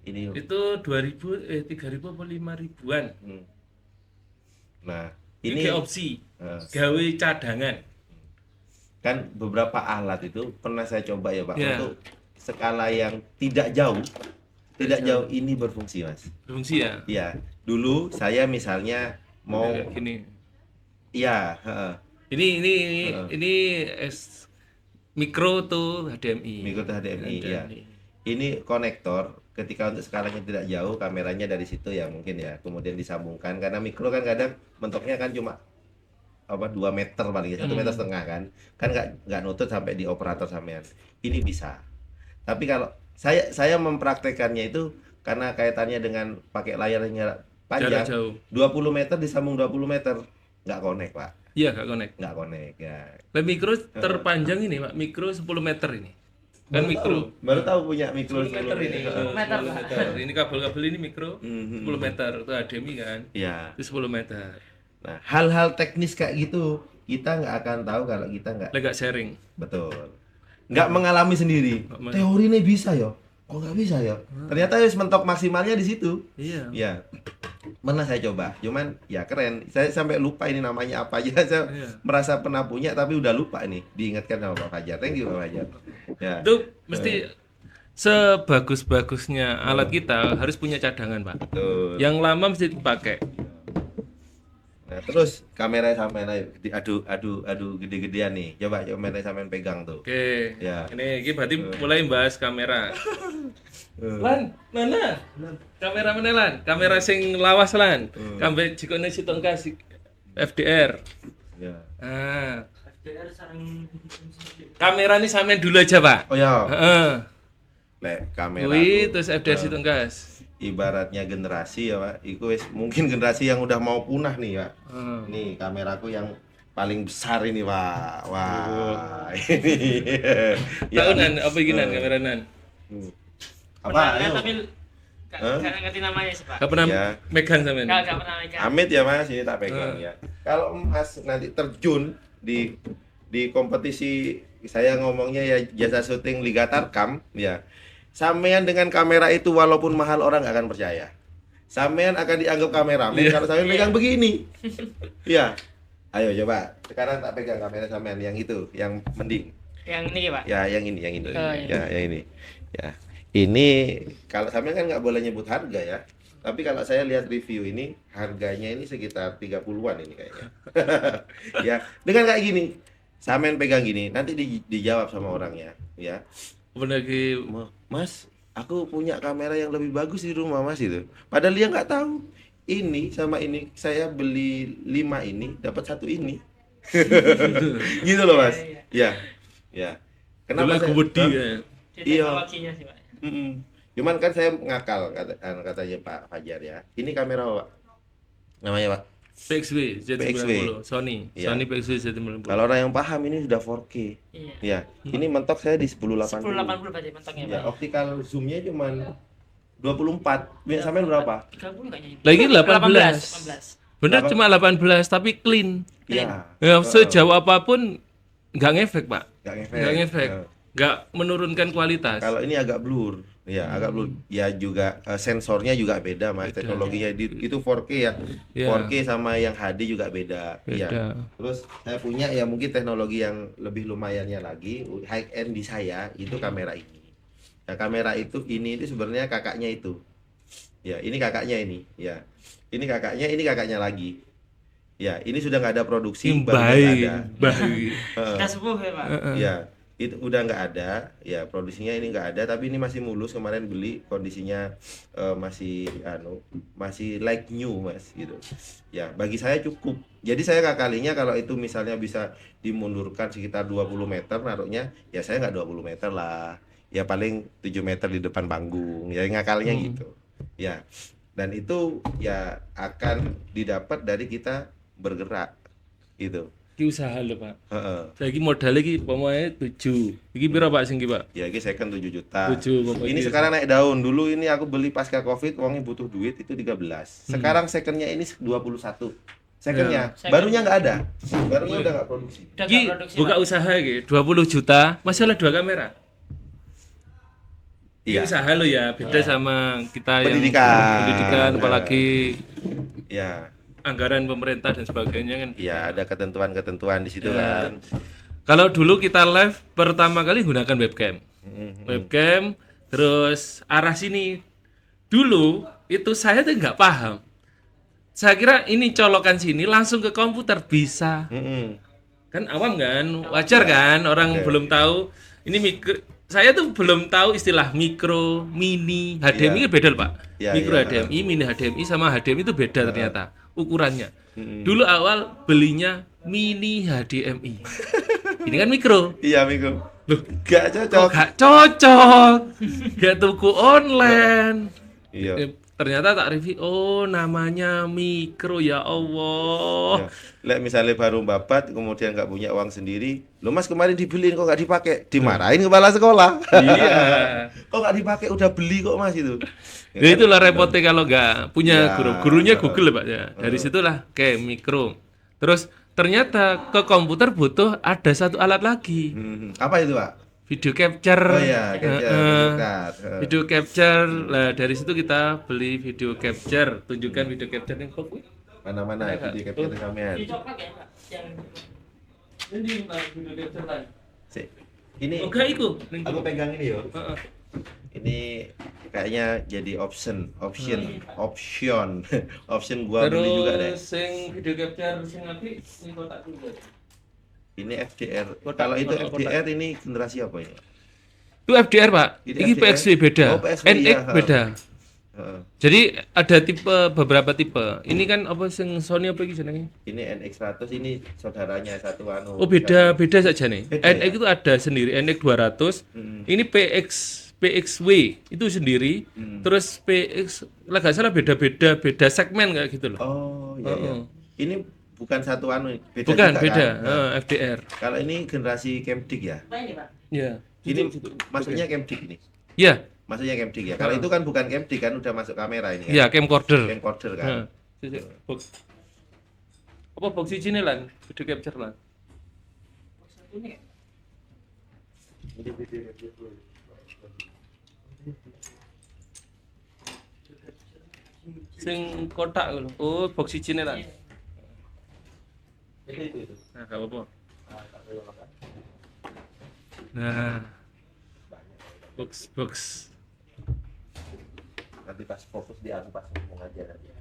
Ini. Itu 3.000 apa 5.000-an. Nah, Ini ini kayak opsi. eh, Gawe cadangan. kan beberapa alat itu pernah saya coba ya Pak Ya. untuk skala yang tidak jauh. Tidak jauh ini berfungsi, Mas. Fungsi ya. Iya, dulu saya misalnya mau Kayak gini. iya, heeh. Ini mikro tuh HDMI. Mikro tuh HDMI, ya. Ini konektor ketika untuk skalanya tidak jauh, kameranya dari situ ya mungkin ya, kemudian disambungkan karena mikro kan kadang bentuknya kan cuma 2 meter paling 1,5 meter kan nggak nutut sampai di operator sampean. Ini bisa. Tapi kalau saya mempraktekannya itu karena kaitannya dengan pakai layarnya panjang, Jarak jauh. 20 meter disambung 20 meter nggak connect Pak, Iya, gak connect. nggak connect ya. Lah mikro terpanjang ini, Pak. Mikro 10 meter ini. Kan mikro. Baru tahu punya mikro 10 meter ini. 10 meter, 10 meter. Ini kabel-kabel ini mikro 10 Mhm. meter. Itu HDMI kan. Ya. Itu 10 meter. Nah, hal-hal teknis kayak gitu kita nggak akan tahu kalau kita nggak Lah gak sharing. betul, nggak mengalami sendiri. Nggak men- Teori ini bisa ya, kok nggak bisa ya? Ternyata harus mentok maksimalnya di situ. Iya. Ya, mana saya coba, cuman ya keren. Saya sampai lupa ini namanya apa aja. Saya Iya. merasa pernah punya tapi udah lupa nih. Diingatkan sama Pak Fajar. Thank you Pak Fajar. Ya. Itu mesti sebagus-bagusnya alat kita harus punya cadangan, Pak. Betul. Yang lama mesti dipakai. Nah, terus kamera sampean ayo adu gede-gedean nih. Coba kamera sampean pegang tuh. Oke. Ya. Ini berarti mulai bahas kamera. Lan, mana? Kamera mana lan? Kamera sing lawas lan. Kambe jikone sitongkas FDR. Ya. Ah, FDR sarang kamera ini sampean dulu aja, Pak. Oh ya, Heeh. lek kamera Kuwi tuh, terus FDR sitongkas. ibaratnya generasi ya Pak. Iku wis mungkin generasi yang udah mau punah nih Pak. Heeh. Nih kameraku yang paling besar ini Pak. Wah, ini. Tahunan apa ikinan kameranan? Hmm. pernah Apa? lihat Ayo. tapi nggak ngerti namanya sih Pak. Gak pernah Ya. megang sampean. Nggak pernah megang. Amit ya Mas, ini tak pegang ya. Kalau Mas nanti terjun di kompetisi, saya ngomongnya ya jasa syuting Liga Tarkam ya. Sampean dengan kamera itu walaupun mahal orang nggak akan percaya. Sampean akan dianggap kameramen kalau sampean pegang begini. Iya. Ayo coba. Sekarang tak pegang kamera sampean yang itu, yang mending. Yang ini Pak. Ya, yang ini. Oh, iya. Ya, yang ini. Ya. Ini kalau sampean kan nggak boleh nyebut harga ya. Tapi kalau saya lihat review ini, harganya ini sekitar 30-an ini kayaknya. Ya, dengan kayak gini. Sampean pegang gini, nanti dijawab sama orangnya, ya. Bener lagi Mas, aku punya kamera yang lebih bagus di rumah Mas itu. Padahal dia nggak tahu. Ini sama ini saya beli 5 ini dapat 1 ini. Gitu loh Mas. Iya, Ya. Ya. Kenapa saya- gede Hah? ya? Di Iya. teknologinya sih Pak. Mm-mm. Cuman kan saya ngakal katanya Pak Fajar ya. Ini kamera Pak. Namanya Pak. PXW Z90 Sony. Iya. Sony PXW Z90. Kalau orang yang paham ini sudah 4K. Iya. Ya. Ini mentok saya di 1080. 1080 berarti mentoknya Ya, Pak. optical zoomnya cuman 24. Sampai berapa? 30 kayaknya. Lagi 18. 18. Bener Berapa? cuma 18 tapi clean. Iya. Ya, sejauh apapun nggak ngefek, Pak. Nggak ngefek. Nggak ngefek. Ya. Nggak menurunkan kualitas. Kalau ini agak blur. Ya, agak blur. Ya juga sensornya juga beda, Mas. Beda. Teknologinya itu 4K ya. Ya. 4K sama yang HD juga beda. Iya. Beda. Terus saya punya ya mungkin teknologi yang lebih lumayannya lagi, high end di saya itu kamera ini. Nah, kamera ini sebenarnya kakaknya itu. Ya, ini kakaknya ini. Ya. Ini kakaknya lagi. Ya, ini sudah nggak ada produksi, Ini baru nggak ada. baik. Sudah sepuh ya Pak. Ya, itu udah nggak ada. Ya, produksinya ini nggak ada, tapi ini masih mulus. Kemarin beli kondisinya masih like new, Mas, gitu. Ya, bagi saya cukup. Jadi saya ngakalinya kalau itu misalnya bisa dimundurkan sekitar 20 meter naruhnya, ya saya nggak 20 meter lah. Ya paling 7 meter di depan panggung. Ya ngakalinya gitu. Ya. Dan itu ya akan didapat dari kita bergerak gitu. Ki usaha lho, Pak. Heeh. Saiki modalnya ki pemae 7. Iki pira Pak sing ki, Pak? Ya ini second 7 juta. 7 pokoknya. Ini sekarang naik daun. Dulu ini aku beli pasca Covid, uangnya butuh duit itu 13. Sekarang secondnya ini 21. Secondnya, Ya. barunya nggak ada. Barunya udah nggak produksi. Udah Ki nggak produksi buka Pak. usaha ki 20 juta, masih oleh 2 kamera. Ini Iya. usaha lo ya, beda sama kita yang Pendidikan. pendidikan apalagi Ya, anggaran pemerintah dan sebagainya kan. ya ada ketentuan-ketentuan di situ Ya. kan. Kalau dulu kita live pertama kali gunakan webcam. Webcam terus arah sini. Dulu itu saya tuh nggak paham. Saya kira ini colokan sini langsung ke komputer bisa. Mm-mm. Kan awam kan, wajar kan orang Oke, belum tahu ini mikro. Saya tuh belum tahu istilah mikro, mini, HDMI Iya. kan beda loh, Pak. Iya, Mikro iya. HDMI, mini HDMI sama HDMI itu beda ternyata ukurannya. Dulu awal belinya mini HDMI. Ini kan mikro. Iya, Minggu. Loh, Gak kok cocok. gak cocok? Gak tuku online. Iya. Ternyata tak review, oh namanya mikro ya Allah. Ya. Lek misalnya baru babat kemudian nggak punya uang sendiri, lo Mas kemarin dibeliin kok nggak dipakai, dimarahin kepala sekolah. Iya. Kok nggak dipakai, udah beli kok Mas itu. Ya itulah repotnya kalau nggak punya Ya. guru. Gurunya Google ya Pak ya. Dari situlah kayak mikro. Terus ternyata ke komputer butuh ada satu alat lagi. Apa itu Pak? Video capture. Oh iya, Heeh. capture. Video capture. Lah dari situ kita beli video capture. Tunjukkan video capture yang kok. Mana-mana Ada video nggak? capture sampean. Di coklat ya Pak. Yang Ini video capture lain. Sik. Ini Oh gak iku. aku pegang ini yo. Heeh. Ini kayaknya jadi option. Option gua beli juga deh. Terus sing video capture sing apik ini kotak dulu. Ini FDR. Kotak, Kalau itu kotak, FDR ini generasi apa ya? Itu FDR Pak. Ini Ini FDR. PXW beda. Oh, PXW, NX iya, beda. Heeh. Jadi ada beberapa tipe. Ini kan apa sing Sony apa iki jenenge? Ini NX100 ini saudaranya satu anu. Oh beda saja nih. Beda, NX itu ada sendiri, NX 200. Ini PXW itu sendiri. Terus PX lah nggak salah beda segmen kayak gitu loh. Oh iya iya. Heeh. Ini bukan satu anu, beda Bukan juga beda, kan? FDR. Kalau ini generasi Camdic ya. apa ini Pak? Iya. Ini maksudnya Camdic ini. Iya, Maksudnya Camdic ya. Kalau itu kan bukan Camdic kan udah masuk kamera ini kan. iya camcorder. Camcorder kan. Heeh. Box. Apa box ini lan? Video capture lan. Satu ini ya? Sing kotak lho. Oh, box ini lan. Itu. Nah, gak apa-apa. Nah, box. Nanti pas fokus di anu pas ngomong aja nanti.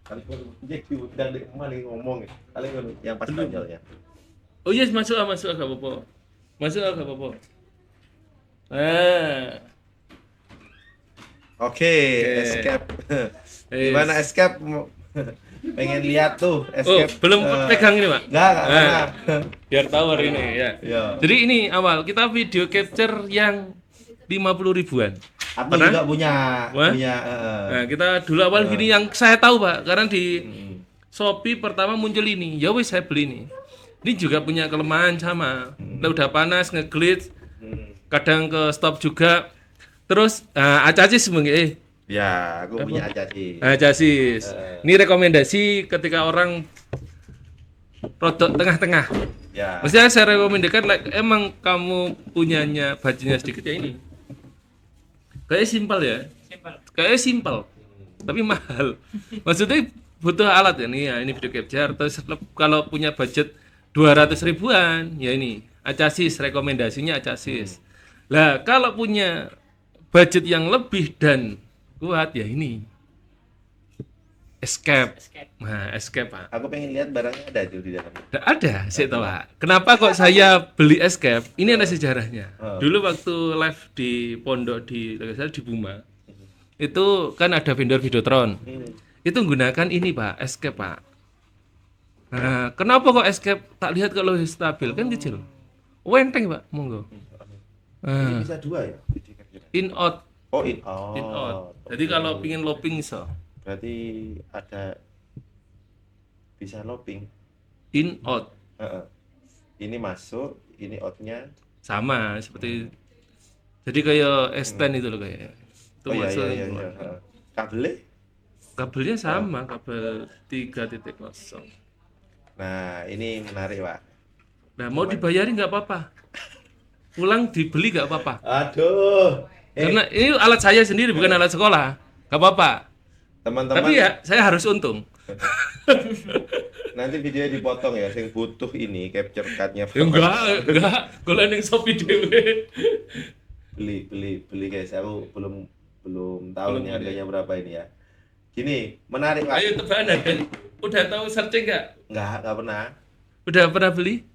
Kali dia diundang di mana ngomong ya. Kali yang pas tonjolnya. Oh yes, masuk gak apa-apa. Masuk gak apa-apa. Nah, Oke, escape. Gimana escape? Pengen lihat tuh oh, escape. belum pegang ini, Pak? Enggak. Nah, biar tahu hari ini ya. Ya. Jadi ini awal kita video capture yang 50 ribuan. Aku Pernah? juga punya Wah? Nah, kita dulu awal gini yang saya tahu, Pak, karena di Shopee pertama muncul ini. Ya wis saya beli ini. Ini juga punya kelemahan sama. Udah panas, ngeglitch, kadang ke stop juga. Terus acacis mungkin Ya, aku punya aja sih. acacis. Ini rekomendasi ketika orang produk tengah-tengah. Ya. Maksudnya saya rekomendasikan like, emang kamu punyanya bajunya sedikit ya ini. Kayak simpel ya. Simpel. Kayak simpel. Tapi mahal. Maksudnya butuh alat ya nih, ya ini video capture. Terus kalau punya budget 200 ribuan, ya ini Acasis, rekomendasinya Acasis. Lah kalau punya budget yang lebih dan kuat ya ini Escape. Escape. Nah, Escape Pak. Aku pengen lihat barangnya ada tuh di dalam. Nggak ada, saya tahu Pak. Kenapa kok saya beli Escape? Ini ada sejarahnya. Oh. Dulu waktu live di pondok di di Buma, itu kan ada vendor Videotron. Itu menggunakan ini Pak, Escape Pak. Nah, kenapa kok Escape tak lihat kalau stabil kan kecil. Wenteng Pak, monggo. Ini bisa dua ya? In out, Oh, in out. Jadi kalau pingin looping iso. berarti ada bisa looping. In out. Heeh. Ini masuk, ini outnya. Sama seperti jadi kayak S10 itu loh kayak. Itu Oh iya masuk. iya iya. Heeh. Kabelnya? Kabelnya sama, kabel 3.0. Nah, ini menarik, Pak. Nah, mau dibayarin nggak apa-apa. Pulang dibeli nggak apa-apa. Aduh. Karena ini alat saya sendiri bukan alat sekolah. Nggak apa-apa. Teman-teman, Tapi ya saya harus untung. nanti videonya dipotong ya, sing butuh ini capture card-nya. Ya, enggak. Kalau yang Shopee dewe. Beli guys. Aku belum tahu Belum nih beli. harganya berapa ini ya. Gini, menarik, Pak. Ayo tebakan harga. Udah tahu searching nggak? Nggak pernah. Udah pernah beli?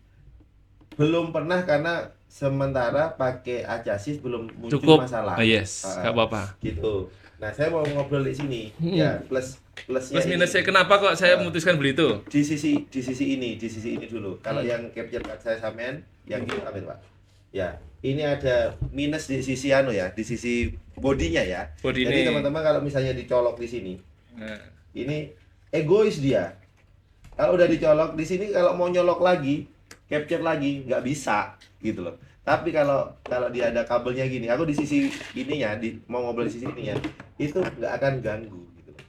Belum pernah karena sementara pakai Acasis belum muncul Cukup. masalah. Yes, Ah, nggak apa-apa. Gitu. Nah, saya mau ngobrol di sini. Ya, plusnya Plus ini. minusnya kenapa kok saya memutuskan beli itu? Di sisi ini dulu. Kalau yang capture card saya sampean, yang ini apa Pak? Ya, ini ada minus di sisi di sisi bodinya ya. Bodi Jadi ini. teman-teman kalau misalnya dicolok di sini, Nah, ini egois dia. Kalau udah dicolok di sini, kalau mau nyolok lagi, capture lagi nggak bisa gitu loh. Tapi kalau dia ada kabelnya gini, aku di sisi ininya, mau ngobrol di sisi ininya, itu nggak akan ganggu gitu loh.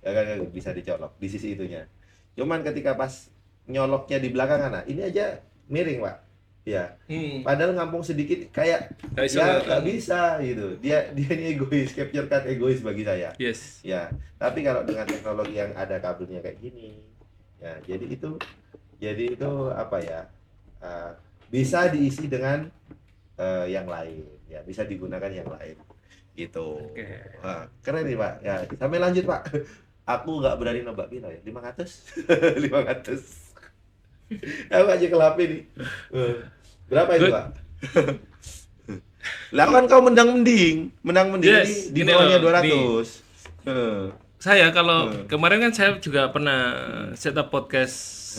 Nggak akan ganggu, bisa dicolok di sisi itunya. Cuman ketika pas nyoloknya di belakang sana, ini aja miring Pak. Ya. Padahal ngampung sedikit kayak Nggak bisa, ya Pak. nggak bisa gitu. Dia ini egois, capture card egois bagi saya. yes. Ya, tapi kalau dengan teknologi yang ada kabelnya kayak gini, ya jadi itu apa ya? Bisa diisi dengan yang lain, ya bisa digunakan yang lain, gitu. Oke. Wah, keren nih Pak. Ya, sampai lanjut Pak. Aku nggak berani nembak piro ya, 500, 500. Aku aja kelap ini. Berapa itu Pak? Lah kan kau menang mending Yes, di gini bawahnya loh, 200. Saya kalau kemarin kan saya juga pernah setup podcast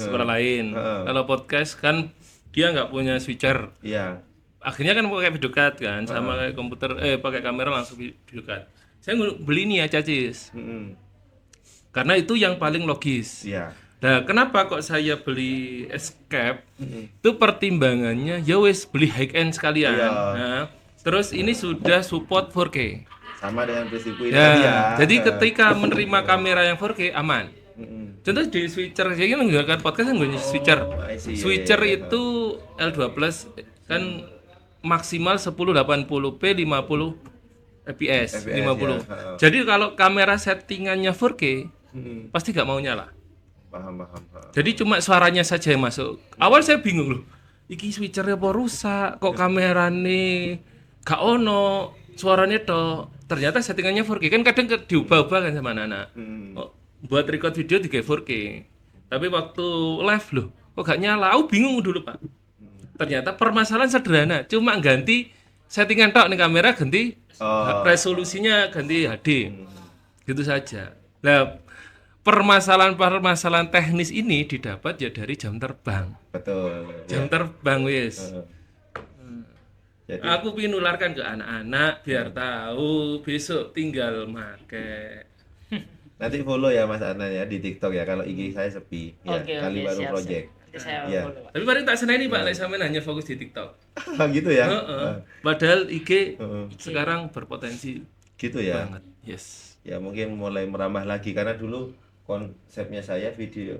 sekolah lain. Kalau podcast kan dia nggak punya switcher. Iya. Akhirnya kan pakai video card kan, sama kayak komputer, pakai kamera langsung video card. Saya beli nih Acasis. Karena itu yang paling logis. Iya. Nah, kenapa kok saya beli Escape? Itu pertimbangannya ya wes beli high end sekalian. Iya. Nah, terus ini sudah support 4K. Sama dengan prinsipku ini Ya, tadi ya. jadi ketika menerima kamera yang 4K aman. Contoh di switcher, saya kan menggunakan podcast kan menggunakan switcher. I see, Switcher iya, iya. itu L2 Plus kan maksimal 1080p 50 fps, 50. ya. Jadi kalau kamera settingannya 4K pasti nggak mau nyala. Paham. Jadi cuma suaranya saja yang masuk. Awal saya bingung loh. Iki switchernya apa rusak? Kok kamerane gak ono suaranya toh. Ternyata settingannya 4K kan kadang diubah-ubah kan sama anak-anak. Oh, buat record video di 4K. Tapi waktu live loh, kok gak nyala? Aku bingung dulu Pak. Ternyata permasalahan sederhana, cuma ganti settingan tok nih kamera, ganti resolusinya ganti HD. Gitu saja. Nah, permasalahan teknis ini didapat ya dari jam terbang. Betul. Jam terbang wis. Jadi Aku pengen nularkan ke anak-anak biar tahu besok tinggal make. nanti follow ya Mas Anan ya di TikTok ya, kalau IG saya sepi ya, Oke, Kali Baru siap, Project. siap. Nanti saya Iya. follow, Pak. Tapi mari tak seneni Pak, lek sampean hanya fokus di TikTok. Gitu ya. Heeh. Padahal IG Heeh. sekarang berpotensi Gitu ya. banget. Yes. Ya mungkin mulai merambah lagi karena dulu konsepnya saya video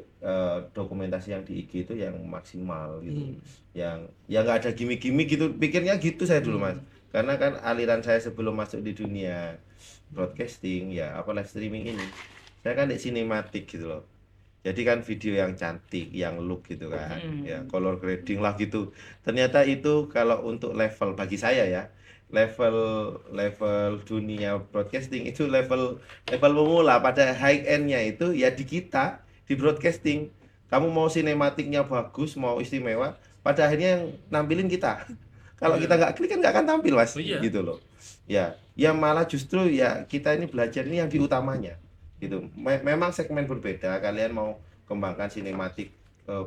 dokumentasi yang di IG itu yang maksimal gitu. Yang nggak ada gimmick-gimmick gitu. Pikirnya gitu saya dulu Mas. Karena kan aliran saya sebelum masuk di dunia broadcasting ya apa live streaming ini, saya kan di sinematik gitu loh. Jadi kan video yang cantik, yang look gitu kan, ya color grading lah gitu. Ternyata itu kalau untuk level bagi saya ya, level level dunia broadcasting itu level level pemula. Pada high endnya itu ya di kita di broadcasting. Kamu mau sinematiknya bagus, mau istimewa, pada akhirnya yang nampilin kita. Kalau kita nggak klik kan nggak akan tampil mas, Oh iya. gitu loh. Ya, ya malah justru ya kita ini belajar ini yang diutamanya gitu. Memang segmen berbeda, kalian mau kembangkan sinematik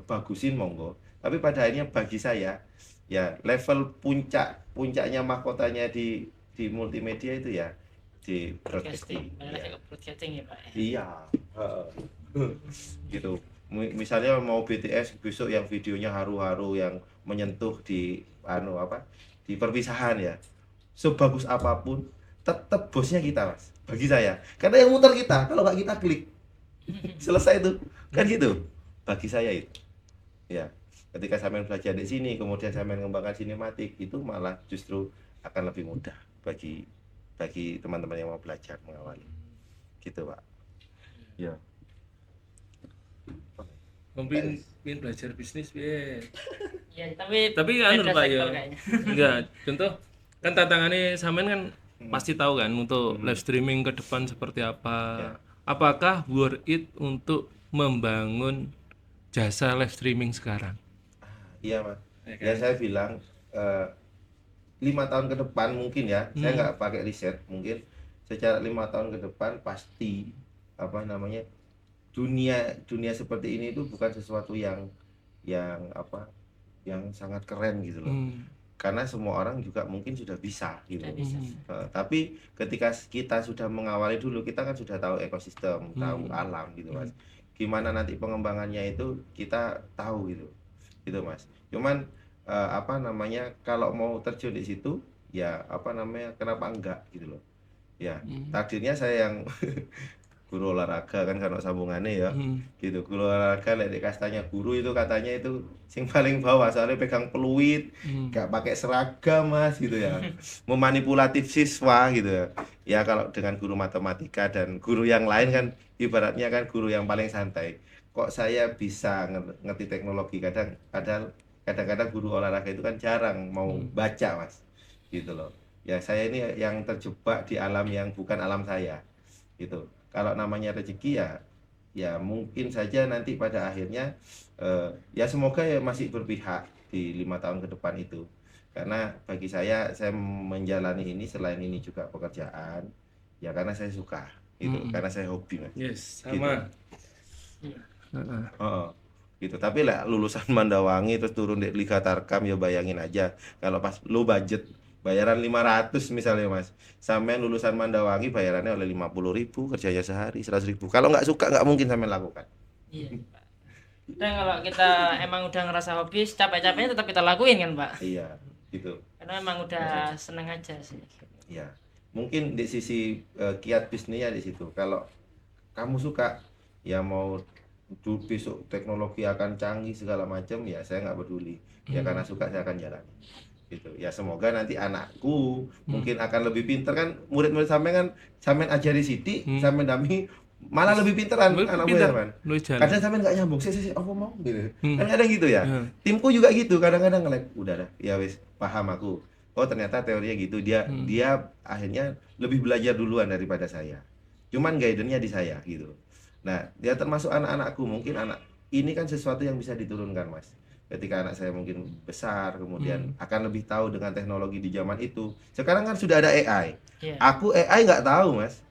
bagusin monggo, tapi pada akhirnya bagi saya ya level puncaknya mahkotanya di multimedia itu ya di Broadcasting, broadcasting balik ya. lagi ke broadcasting ya Pak ya. Iya, gitu. Misalnya mau BTS besok yang videonya haru-haru yang menyentuh di apa di perpisahan ya, sebagus apapun tetap bosnya kita mas bagi saya, karena yang muter kita, kalau nggak kita klik selesai itu kan gitu bagi saya itu ya. Ketika sampean belajar di sini kemudian sampean mengembangkan sinematik itu malah justru akan lebih mudah bagi teman-teman yang mau belajar mengawali gitu pak ya. Mungkin belajar bisnis piye. Ya, tapi Tapi anu beda Pak sektor ya. kayaknya. Enggak, contoh kan tantangannya sampean kan pasti tahu kan untuk live streaming ke depan seperti apa. Ya. Apakah worth it untuk membangun jasa live streaming sekarang? Iya mas, Ya kan? ya saya bilang 5 tahun ke depan mungkin ya, saya nggak pakai riset, mungkin secara 5 tahun ke depan pasti apa namanya dunia dunia seperti ini itu bukan sesuatu yang apa yang sangat keren gitu loh, karena semua orang juga mungkin sudah bisa gitu. Udah bisa. Tapi ketika kita sudah mengawali dulu, kita kan sudah tahu ekosistem, tahu alam gitu mas. Gimana nanti pengembangannya itu kita tahu gitu mas. Cuman apa namanya kalau mau terjun di situ ya apa namanya kenapa enggak gitu loh. Ya takdirnya saya yang guru olahraga kan karena sambungannya ya gitu. Guru olahraga lek kastanya guru itu katanya itu sing paling bawah soalnya pegang peluit, gak pakai seragam mas gitu ya, memanipulatif siswa gitu ya. Ya kalau dengan guru matematika dan guru yang lain kan ibaratnya kan guru yang paling santai. Kok saya bisa ngerti teknologi, kadang-kadang guru olahraga itu kan jarang mau baca mas gitu loh. Ya saya ini yang terjebak di alam yang bukan alam saya gitu. Kalau namanya rezeki ya mungkin saja nanti pada akhirnya ya semoga ya masih berpihak di 5 tahun ke depan itu, karena bagi saya menjalani ini selain ini juga pekerjaan ya karena saya suka gitu, karena saya hobi mas. Yes, Gitu. sama. Gitu. Tapi lah lulusan Mandawangi terus turun di Liga Tarkam ya bayangin aja kalau pas lu budget bayaran 500 misalnya mas, sampean lulusan Mandawangi bayarannya oleh 50.000, kerjanya sehari 100.000. Kalau nggak suka nggak mungkin sampean lakukan. Iya Pak. Dan kalau kita emang udah ngerasa hobi, capek-capeknya tetap kita lakuin kan Pak. Iya gitu. Karena emang udah seneng aja sih. Iya, mungkin di sisi kiat bisnisnya di situ. Kalau kamu suka ya mau besok teknologi akan canggih segala macam ya saya nggak peduli ya, karena suka saya akan jalan gitu ya. Semoga nanti anakku mungkin akan lebih pinter kan, murid-murid sampean kan sampean ajari sidik sampean dami malah lebih pinteran anakmu ya kan. Kadang sampean nggak nyambung sih apa mau gitu kan, kadang gitu ya. Timku juga gitu, kadang-kadang ngelek udah dah ya wis paham aku, oh ternyata teorinya gitu. Dia akhirnya lebih belajar duluan daripada saya, cuman guidance-nya di saya gitu. Nah, dia termasuk anak-anakku, mungkin anak ini kan sesuatu yang bisa diturunkan, Mas. Ketika anak saya mungkin besar, kemudian akan lebih tahu dengan teknologi di zaman itu. Sekarang kan sudah ada AI. Iya. Aku AI nggak tahu, Mas.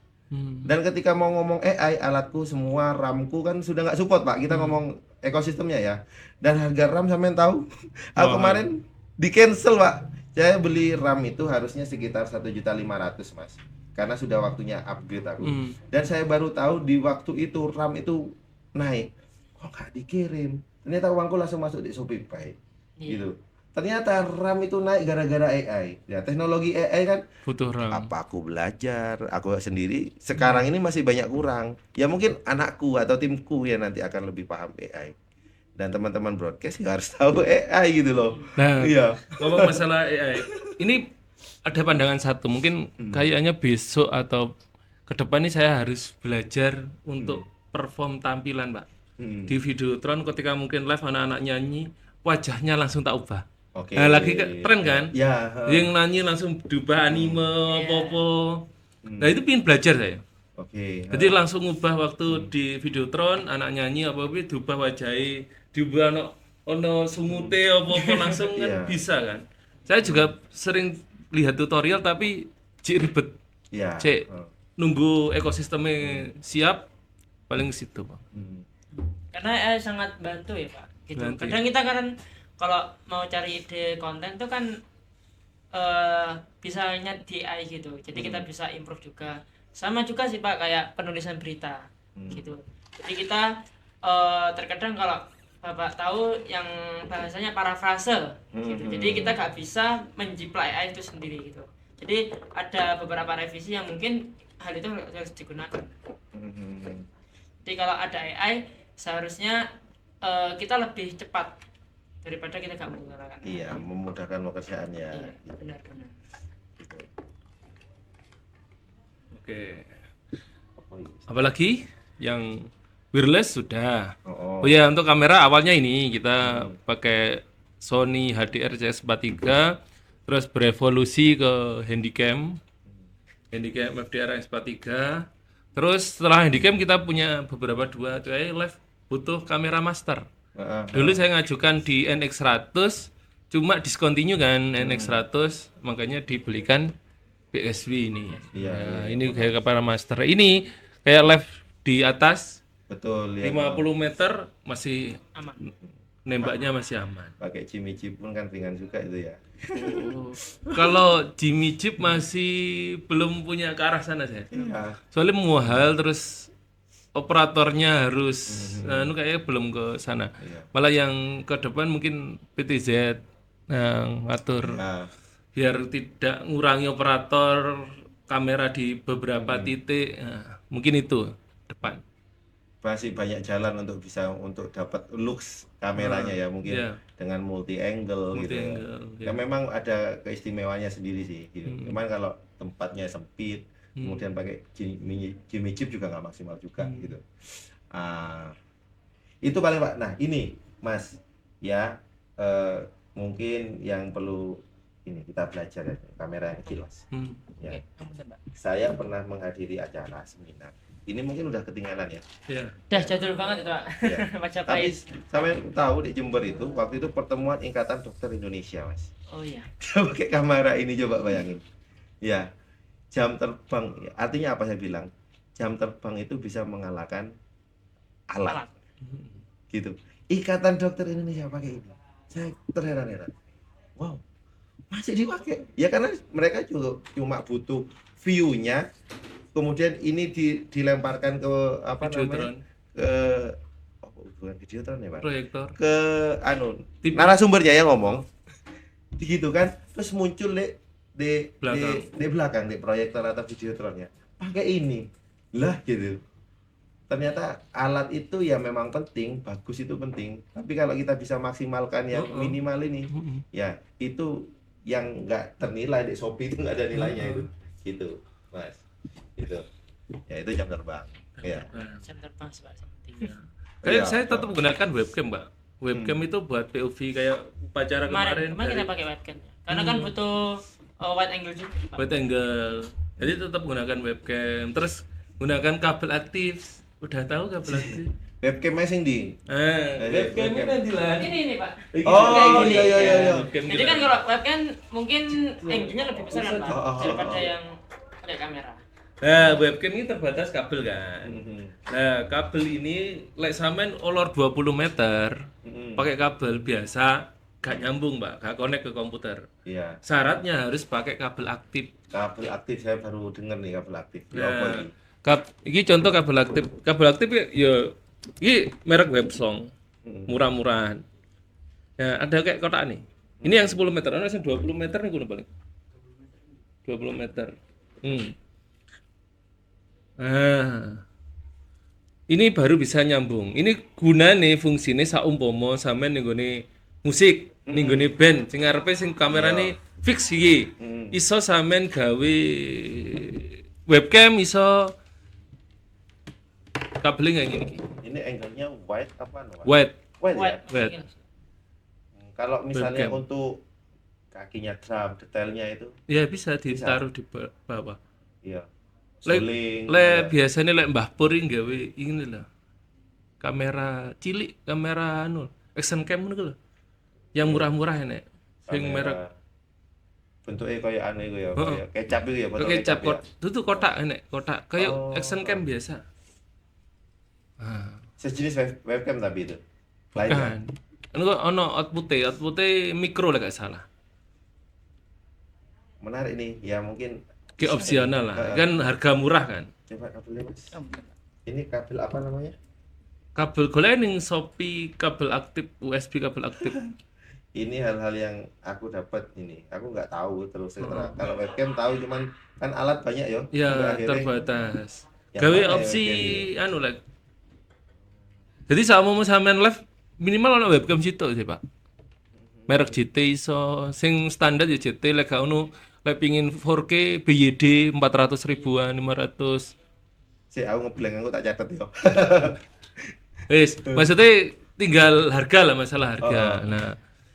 Dan ketika mau ngomong AI, alatku semua RAM-ku kan sudah nggak support, Pak. Kita ngomong ekosistemnya ya. Dan harga RAM sampean tahu? Aku kemarin di cancel, Pak. Saya beli RAM itu harusnya sekitar 1.500.000, Mas. Karena sudah waktunya upgrade aku. Dan saya baru tahu di waktu itu RAM itu naik. Kok nggak dikirim? Ternyata uangku langsung masuk di ShopeePay. Gitu. Ternyata RAM itu naik gara-gara AI. Ya, teknologi AI kan Butuh RAM. apa aku belajar, aku sendiri sekarang ini masih banyak kurang. Ya mungkin anakku atau timku ya nanti akan lebih paham AI. Dan teman-teman broadcast ya harus tahu AI gitu loh. Nah, Iya. ngomong masalah AI, ini ada pandangan satu, mungkin kayaknya besok atau ke depan ini saya harus belajar untuk perform tampilan, Pak. Di Videotron ketika mungkin live anak-anak nyanyi, wajahnya langsung tak ubah. Oke. Nah, lagi tren kan? Ya, Yang nyanyi langsung diubah anime apa-apa. Nah, itu pengen belajar saya. oke. Jadi langsung ubah waktu di Videotron anak nyanyi apa-apa diubah wajahnya, diubah ono semute apa-apa langsung kan Iya. bisa kan. Saya juga sering lihat tutorial tapi cik ribet. Ya. Cek nunggu ekosistemnya siap paling situ, Pak. Karena sangat bantu ya Pak gitu. Bantu, Kadang kita kan kalau mau cari ide konten tuh kan bisanya di AI gitu, jadi kita bisa improve juga. Sama juga sih Pak kayak penulisan berita gitu. Jadi kita terkadang kalau Bapak tahu yang bahasanya parafrase gitu, jadi kita nggak bisa menjiplak AI itu sendiri gitu. Jadi ada beberapa revisi yang mungkin hal itu harus digunakan. Jadi kalau ada AI seharusnya kita lebih cepat daripada kita nggak menggunakan. Iya, memudahkan pekerjaannya. Iya, benar-benar. Oke. Apalagi yang wireless sudah. Oh, Oh ya, untuk kamera awalnya ini kita pakai Sony HDR CS43, terus berevolusi ke Handycam FDR S43. Terus setelah Handycam kita punya beberapa dua, live butuh kamera master. Dulu saya ngajukan di NX100, cuma discontinue kan NX100, makanya dibelikan BSW ini. Iya, Nah, ini kayak kamera master. Ini kayak live di atas betul ya. 50 meter masih Aman. nembaknya masih aman. Pakai Jimmy Chip pun kan ringan juga itu ya. Kalau Jimmy Jeep masih belum punya ke arah sana saya. Iya. Soalnya mahal terus operatornya harus kayaknya belum ke sana. Iya. Malah yang ke depan mungkin PTZ yang ngatur Nah, biar tidak ngurangi operator kamera di beberapa titik. Nah, mungkin itu depan. masih banyak jalan untuk bisa dapat looks kameranya ya mungkin Iya. dengan multi angle gitu. Multi-angle, Ya memang ada keistimewanya sendiri sih gitu. Cuman kalau tempatnya sempit, kemudian pakai Jimmy Chip juga nggak maksimal juga gitu. Itu paling Pak. Nah ini Mas ya mungkin yang perlu ini kita belajar ya, kamera yang jelas. Ya. Saya pernah menghadiri acara seminar. Ini mungkin udah ketinggalan ya. Ya. Udah jadul banget itu Pak. Ya. Tapi Majapahit. sampai tahu di Jember itu waktu itu pertemuan Ikatan Dokter Indonesia Mas. Oh iya. Dia pakai kamera ini coba bayangin. Ya, jam terbang. Artinya apa saya bilang? Jam terbang itu bisa mengalahkan alat. Gitu. Ikatan Dokter Indonesia pakai ini. Saya terheran-heran. Wow, masih dipakai. Ya karena mereka juga cuma butuh view-nya. Kemudian ini dilemparkan ke apa Videotron. namanya? Ke bukan Videotron ya, Pak. Proyektor. Ke anu TV. narasumbernya yang ngomong gitu kan terus muncul di Belakang. belakang di proyektor atau videotronnya pakai ini lah gitu. Ternyata alat itu ya memang penting, bagus itu penting, tapi kalau kita bisa maksimalkan yang minimal ini ya itu yang nggak ternilai di Shopee itu nggak ada nilainya itu gitu Mas itu ya itu jam terbang ya. Jam terbang Pak. Kayak Iya. saya tetap menggunakan webcam, Mbak. Webcam itu buat POV kayak upacara Kemarin kemarin kita dari pakai webcam. Karena kan butuh wide angle juga Pak. wide angle. Jadi tetap menggunakan webcam. Terus gunakan kabel aktif. Udah tahu kabel aktif? Webcam sing di Webcam ini nanti lah. Ini Pak. oh iya iya iya Jadi kan kalau webcam mungkin angle-nya lebih besar kan Pak daripada yang pakai kamera. Nah, webcam ini terbatas kabel kan. Nah, kabel ini lek sampean olor 20 meter pakai kabel biasa gak nyambung, Mbak. Gak connect ke komputer. iya. Syaratnya harus pakai kabel aktif. Kabel aktif saya baru dengar nih kabel aktif. Ya, apa Nah, ini? ini contoh kabel aktif. Kabel aktif ya ini merek Websong. Murah-murahan. Ya, ada kayak kotak nih. Ini yang 10 meter, ada yang 20 meter nih paling. 20 meter. Nah, ini baru bisa nyambung. Ini gunane fungsine saumpama sampean nenggone musik. ning nggone band sing ngarepe sing kamerane fix iki. Iso sampean gawe webcam iso kabeling kayak gini. Ini angle-nya wide apa no? Wide. Wide ya? Wide. Kalau misalnya Webcam. untuk kakinya drum, detailnya itu, Ya bisa ditaruh di bawah. iya. Lek Suling, biasanya lek Mbah Pur iki gawe ini lho. Kamera cilik, kamera action cam ngono lho. Yang murah-murah enek. Sing merek bentuknya kayak aneh itu ya, kayak kecap itu ya, botol kecap ya. itu kotak enek, kotak kayak Oh. action cam biasa. Ah, Sejenis webcam tapi itu. Lainnya. kan. Ono output-e mikro lah gak salah. Menarik nih, ya mungkin Kayak opsional lah. Kan harga murah kan. coba kabelnya Mas. Ini kabel apa namanya? Kabel golek ning Shopee kabel aktif, USB kabel aktif. Ini hal-hal yang aku dapat ini. Aku nggak tahu terus setelah. Kalau webcam tahu cuman kan alat banyak ya. Ya, Sampai akhirnya terbatas. Yang Gawe mana ya opsi webcam anu lah. Jadi sama mau sampean live minimal ono webcam situ sih, Pak. Merek GT iso, sing standar ya GT lek gak ono lek pingin 4K BYD 400 ribuan, 500. Si aku ngeblank aku tak catat ya. Wis, maksudnya tinggal harga lah, masalah harga. Nah,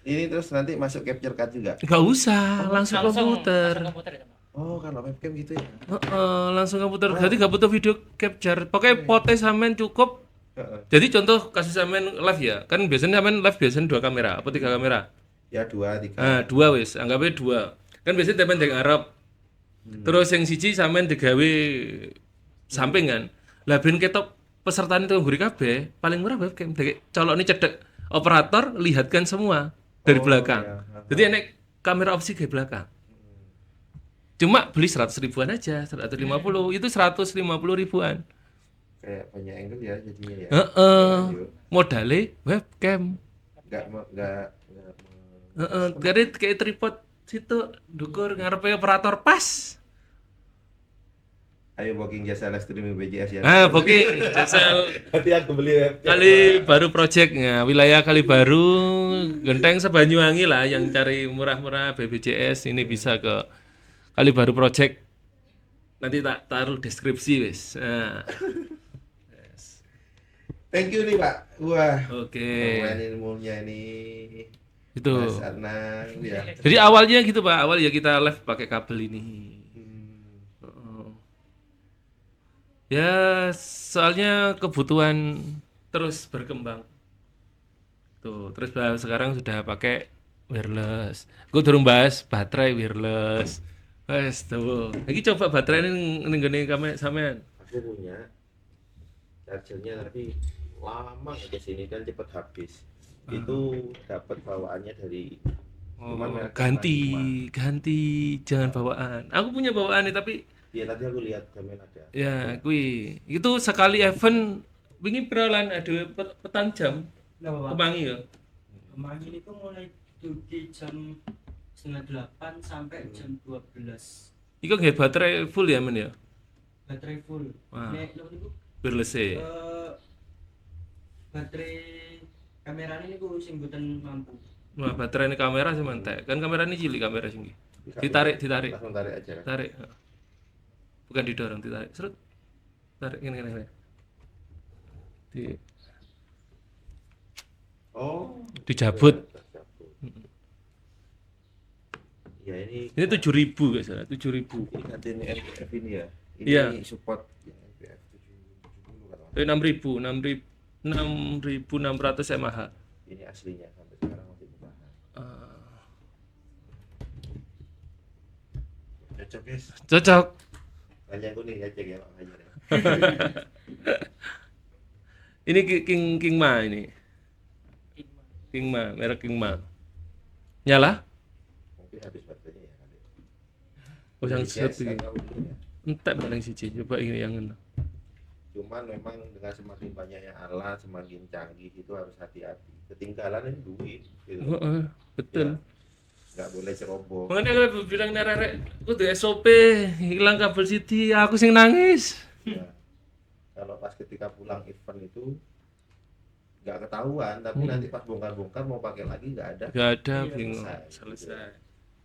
Ini terus nanti masuk capture card juga. nggak usah, langsung komputer. Langsung komputer itu. Oh, kalau webcam gitu ya. Langsung komputer. Jadi nggak butuh video capture. Pokoknya foto sampean cukup. Heeh. Jadi contoh kasus sampean live ya, kan biasanya sampean live biasanya 2 kamera, apa 3 kamera? Ya 2, 3. Nah, 2 wis, anggapnya 2. Kan biasanya sampean ndek ngarep. Terus yang siji sampean digawe samping kan. Lah ben ketok pesertane itu ngguri kabeh, paling murah webcam. Colokne cedek operator lihatkan semua dari belakang. iya. Jadi enek kamera opsi ke belakang. Cuma beli 100 ribuan aja, 150. Itu 150 ribuan. Kayak banyak angle ya jadinya ya. Heeh. Modale webcam. Enggak Heeh, jadi kayak tripod situ dukur ngarepe operator pas. Ayo booking jasa live streaming BJS ya. Booking jasa Nanti aku beli webcam. Kali Baru projectnya wilayah Kali Baru, Genteng Sebanyuwangi lah yang cari murah-murah BBJS ini bisa ke Kali Baru Project. Nanti tak taruh deskripsi wis. Nah, Thank you nih Pak. Wah. oke. Main ilmunya ini. Itu. Mas Anang ya. Jadi awalnya gitu Pak, awal ya kita live pakai kabel ini. Ya, soalnya kebutuhan terus berkembang. Tuh, terus sekarang sudah pakai wireless. Gue durung bahas baterai wireless. Wes tuh. Lagi coba baterai ini nggone kamera sampean. Aku punya chargernya tapi lama ke sini dan cepet habis. Itu dapat bawaannya dari merek Ganti jangan bawaan. Aku punya bawaan nih tapi ya tadi aku lihat gamen ada. ya kui itu sekali event wingi piralan ada petang jam kemangi ya. Kemarin itu mulai duki jam 7:30 sampai jam 12. Iku nggih baterai full ya men ya. Baterai full. Wah. Nek lo itu Wireless e. baterai kamera ini ku sing mboten mampu. Wah, baterai ini kamera sih mantek. Kan kamera ini cilik kamera sing. Ditarik. Langsung tarik aja kan. Tarik. Bukan didorong, ditarik. Serut. Tarik gini. Di Oh, dijabut. ya ini Ini 7.000 guys, 7.000. ini gantiin NPF ini ya. Ini Iya. support yang NPF 770 kalau nggak salah. 6.600 mAh. Ini aslinya sampai sekarang masih bertahan. Cocok guys. Cocok. Tanya aku nih ya cek ya Pak Hajar ya. Ini King Ma ini. King Ma, merek King Ma. Nyala? Mungkin habis baterainya ya kali. Oh, yang Yes, satu kan ini. tahu dulu ya. Entek paling siji. Coba ini yang ini. Cuman memang dengan semakin banyaknya alat, semakin canggih itu harus hati-hati. Ketinggalan ini duit gitu. Betul. Nggak boleh ceroboh. Makanya kalau bilang nerek, aku tuh SOP hilang kabel CD, aku sing nangis. Ya. Kalau pas ketika pulang event itu nggak ketahuan, tapi nanti pas bongkar-bongkar mau pakai lagi nggak ada. Nggak ada, Iya, bingung. selesai. Selesai.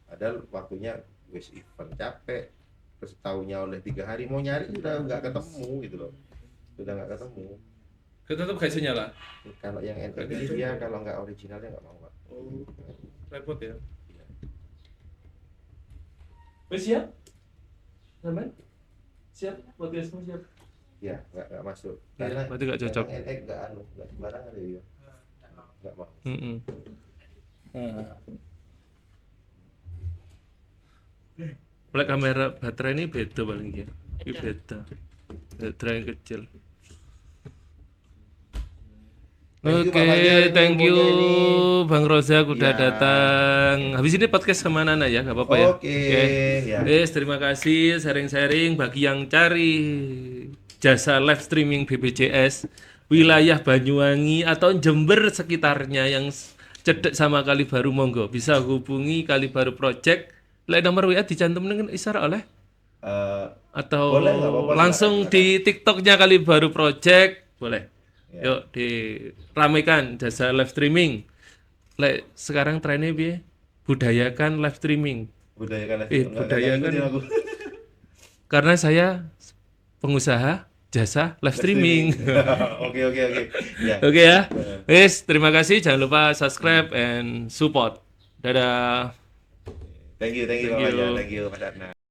Padahal waktunya wis event capek, terus tahunya oleh 3 hari mau nyari udah nggak ketemu gitu loh, udah nggak ketemu. Tetap gak bisa nyala. Kalau yang NX dia kalau nggak originalnya nggak mau Pak. Oh, repot ya. Wes siap? Aman? Siap? Podcastmu siap? Ya nggak masuk Iya, karena berarti nggak cocok. yang NX nggak sembarangan ya, nggak mau. Mm-mm. Nah. Oleh kamera baterai ini beda paling ya. Ini beda. Baterai yang kecil. Thank you, Oke, Pak Fajar, ini thank you ilmunya Bang Rozak udah Ya. datang. Habis ini podcast sama Nana ya, nggak apa-apa ya. Oke, ya. Terima kasih sharing-sharing bagi yang cari jasa live streaming BPJS wilayah Banyuwangi atau Jember sekitarnya yang cedek sama Kali Baru, monggo bisa hubungi Kali Baru Project. Lek nomor WA dicantum dengan isyarat oleh Eh, atau Boleh, nggak apa-apa, langsung silakan. di TikToknya Kali Baru Project boleh. Ya. Yuk diramaikan jasa live streaming. Lek sekarang trennya piye? Budayakan live streaming. budayakan Budayakan. Karena saya pengusaha jasa live streaming. Oke ya. Oke ya. Wes, terima kasih. Jangan lupa subscribe and support. Dadah. Thank you Thank Pak Fajar, you. thank you Mas Adnan.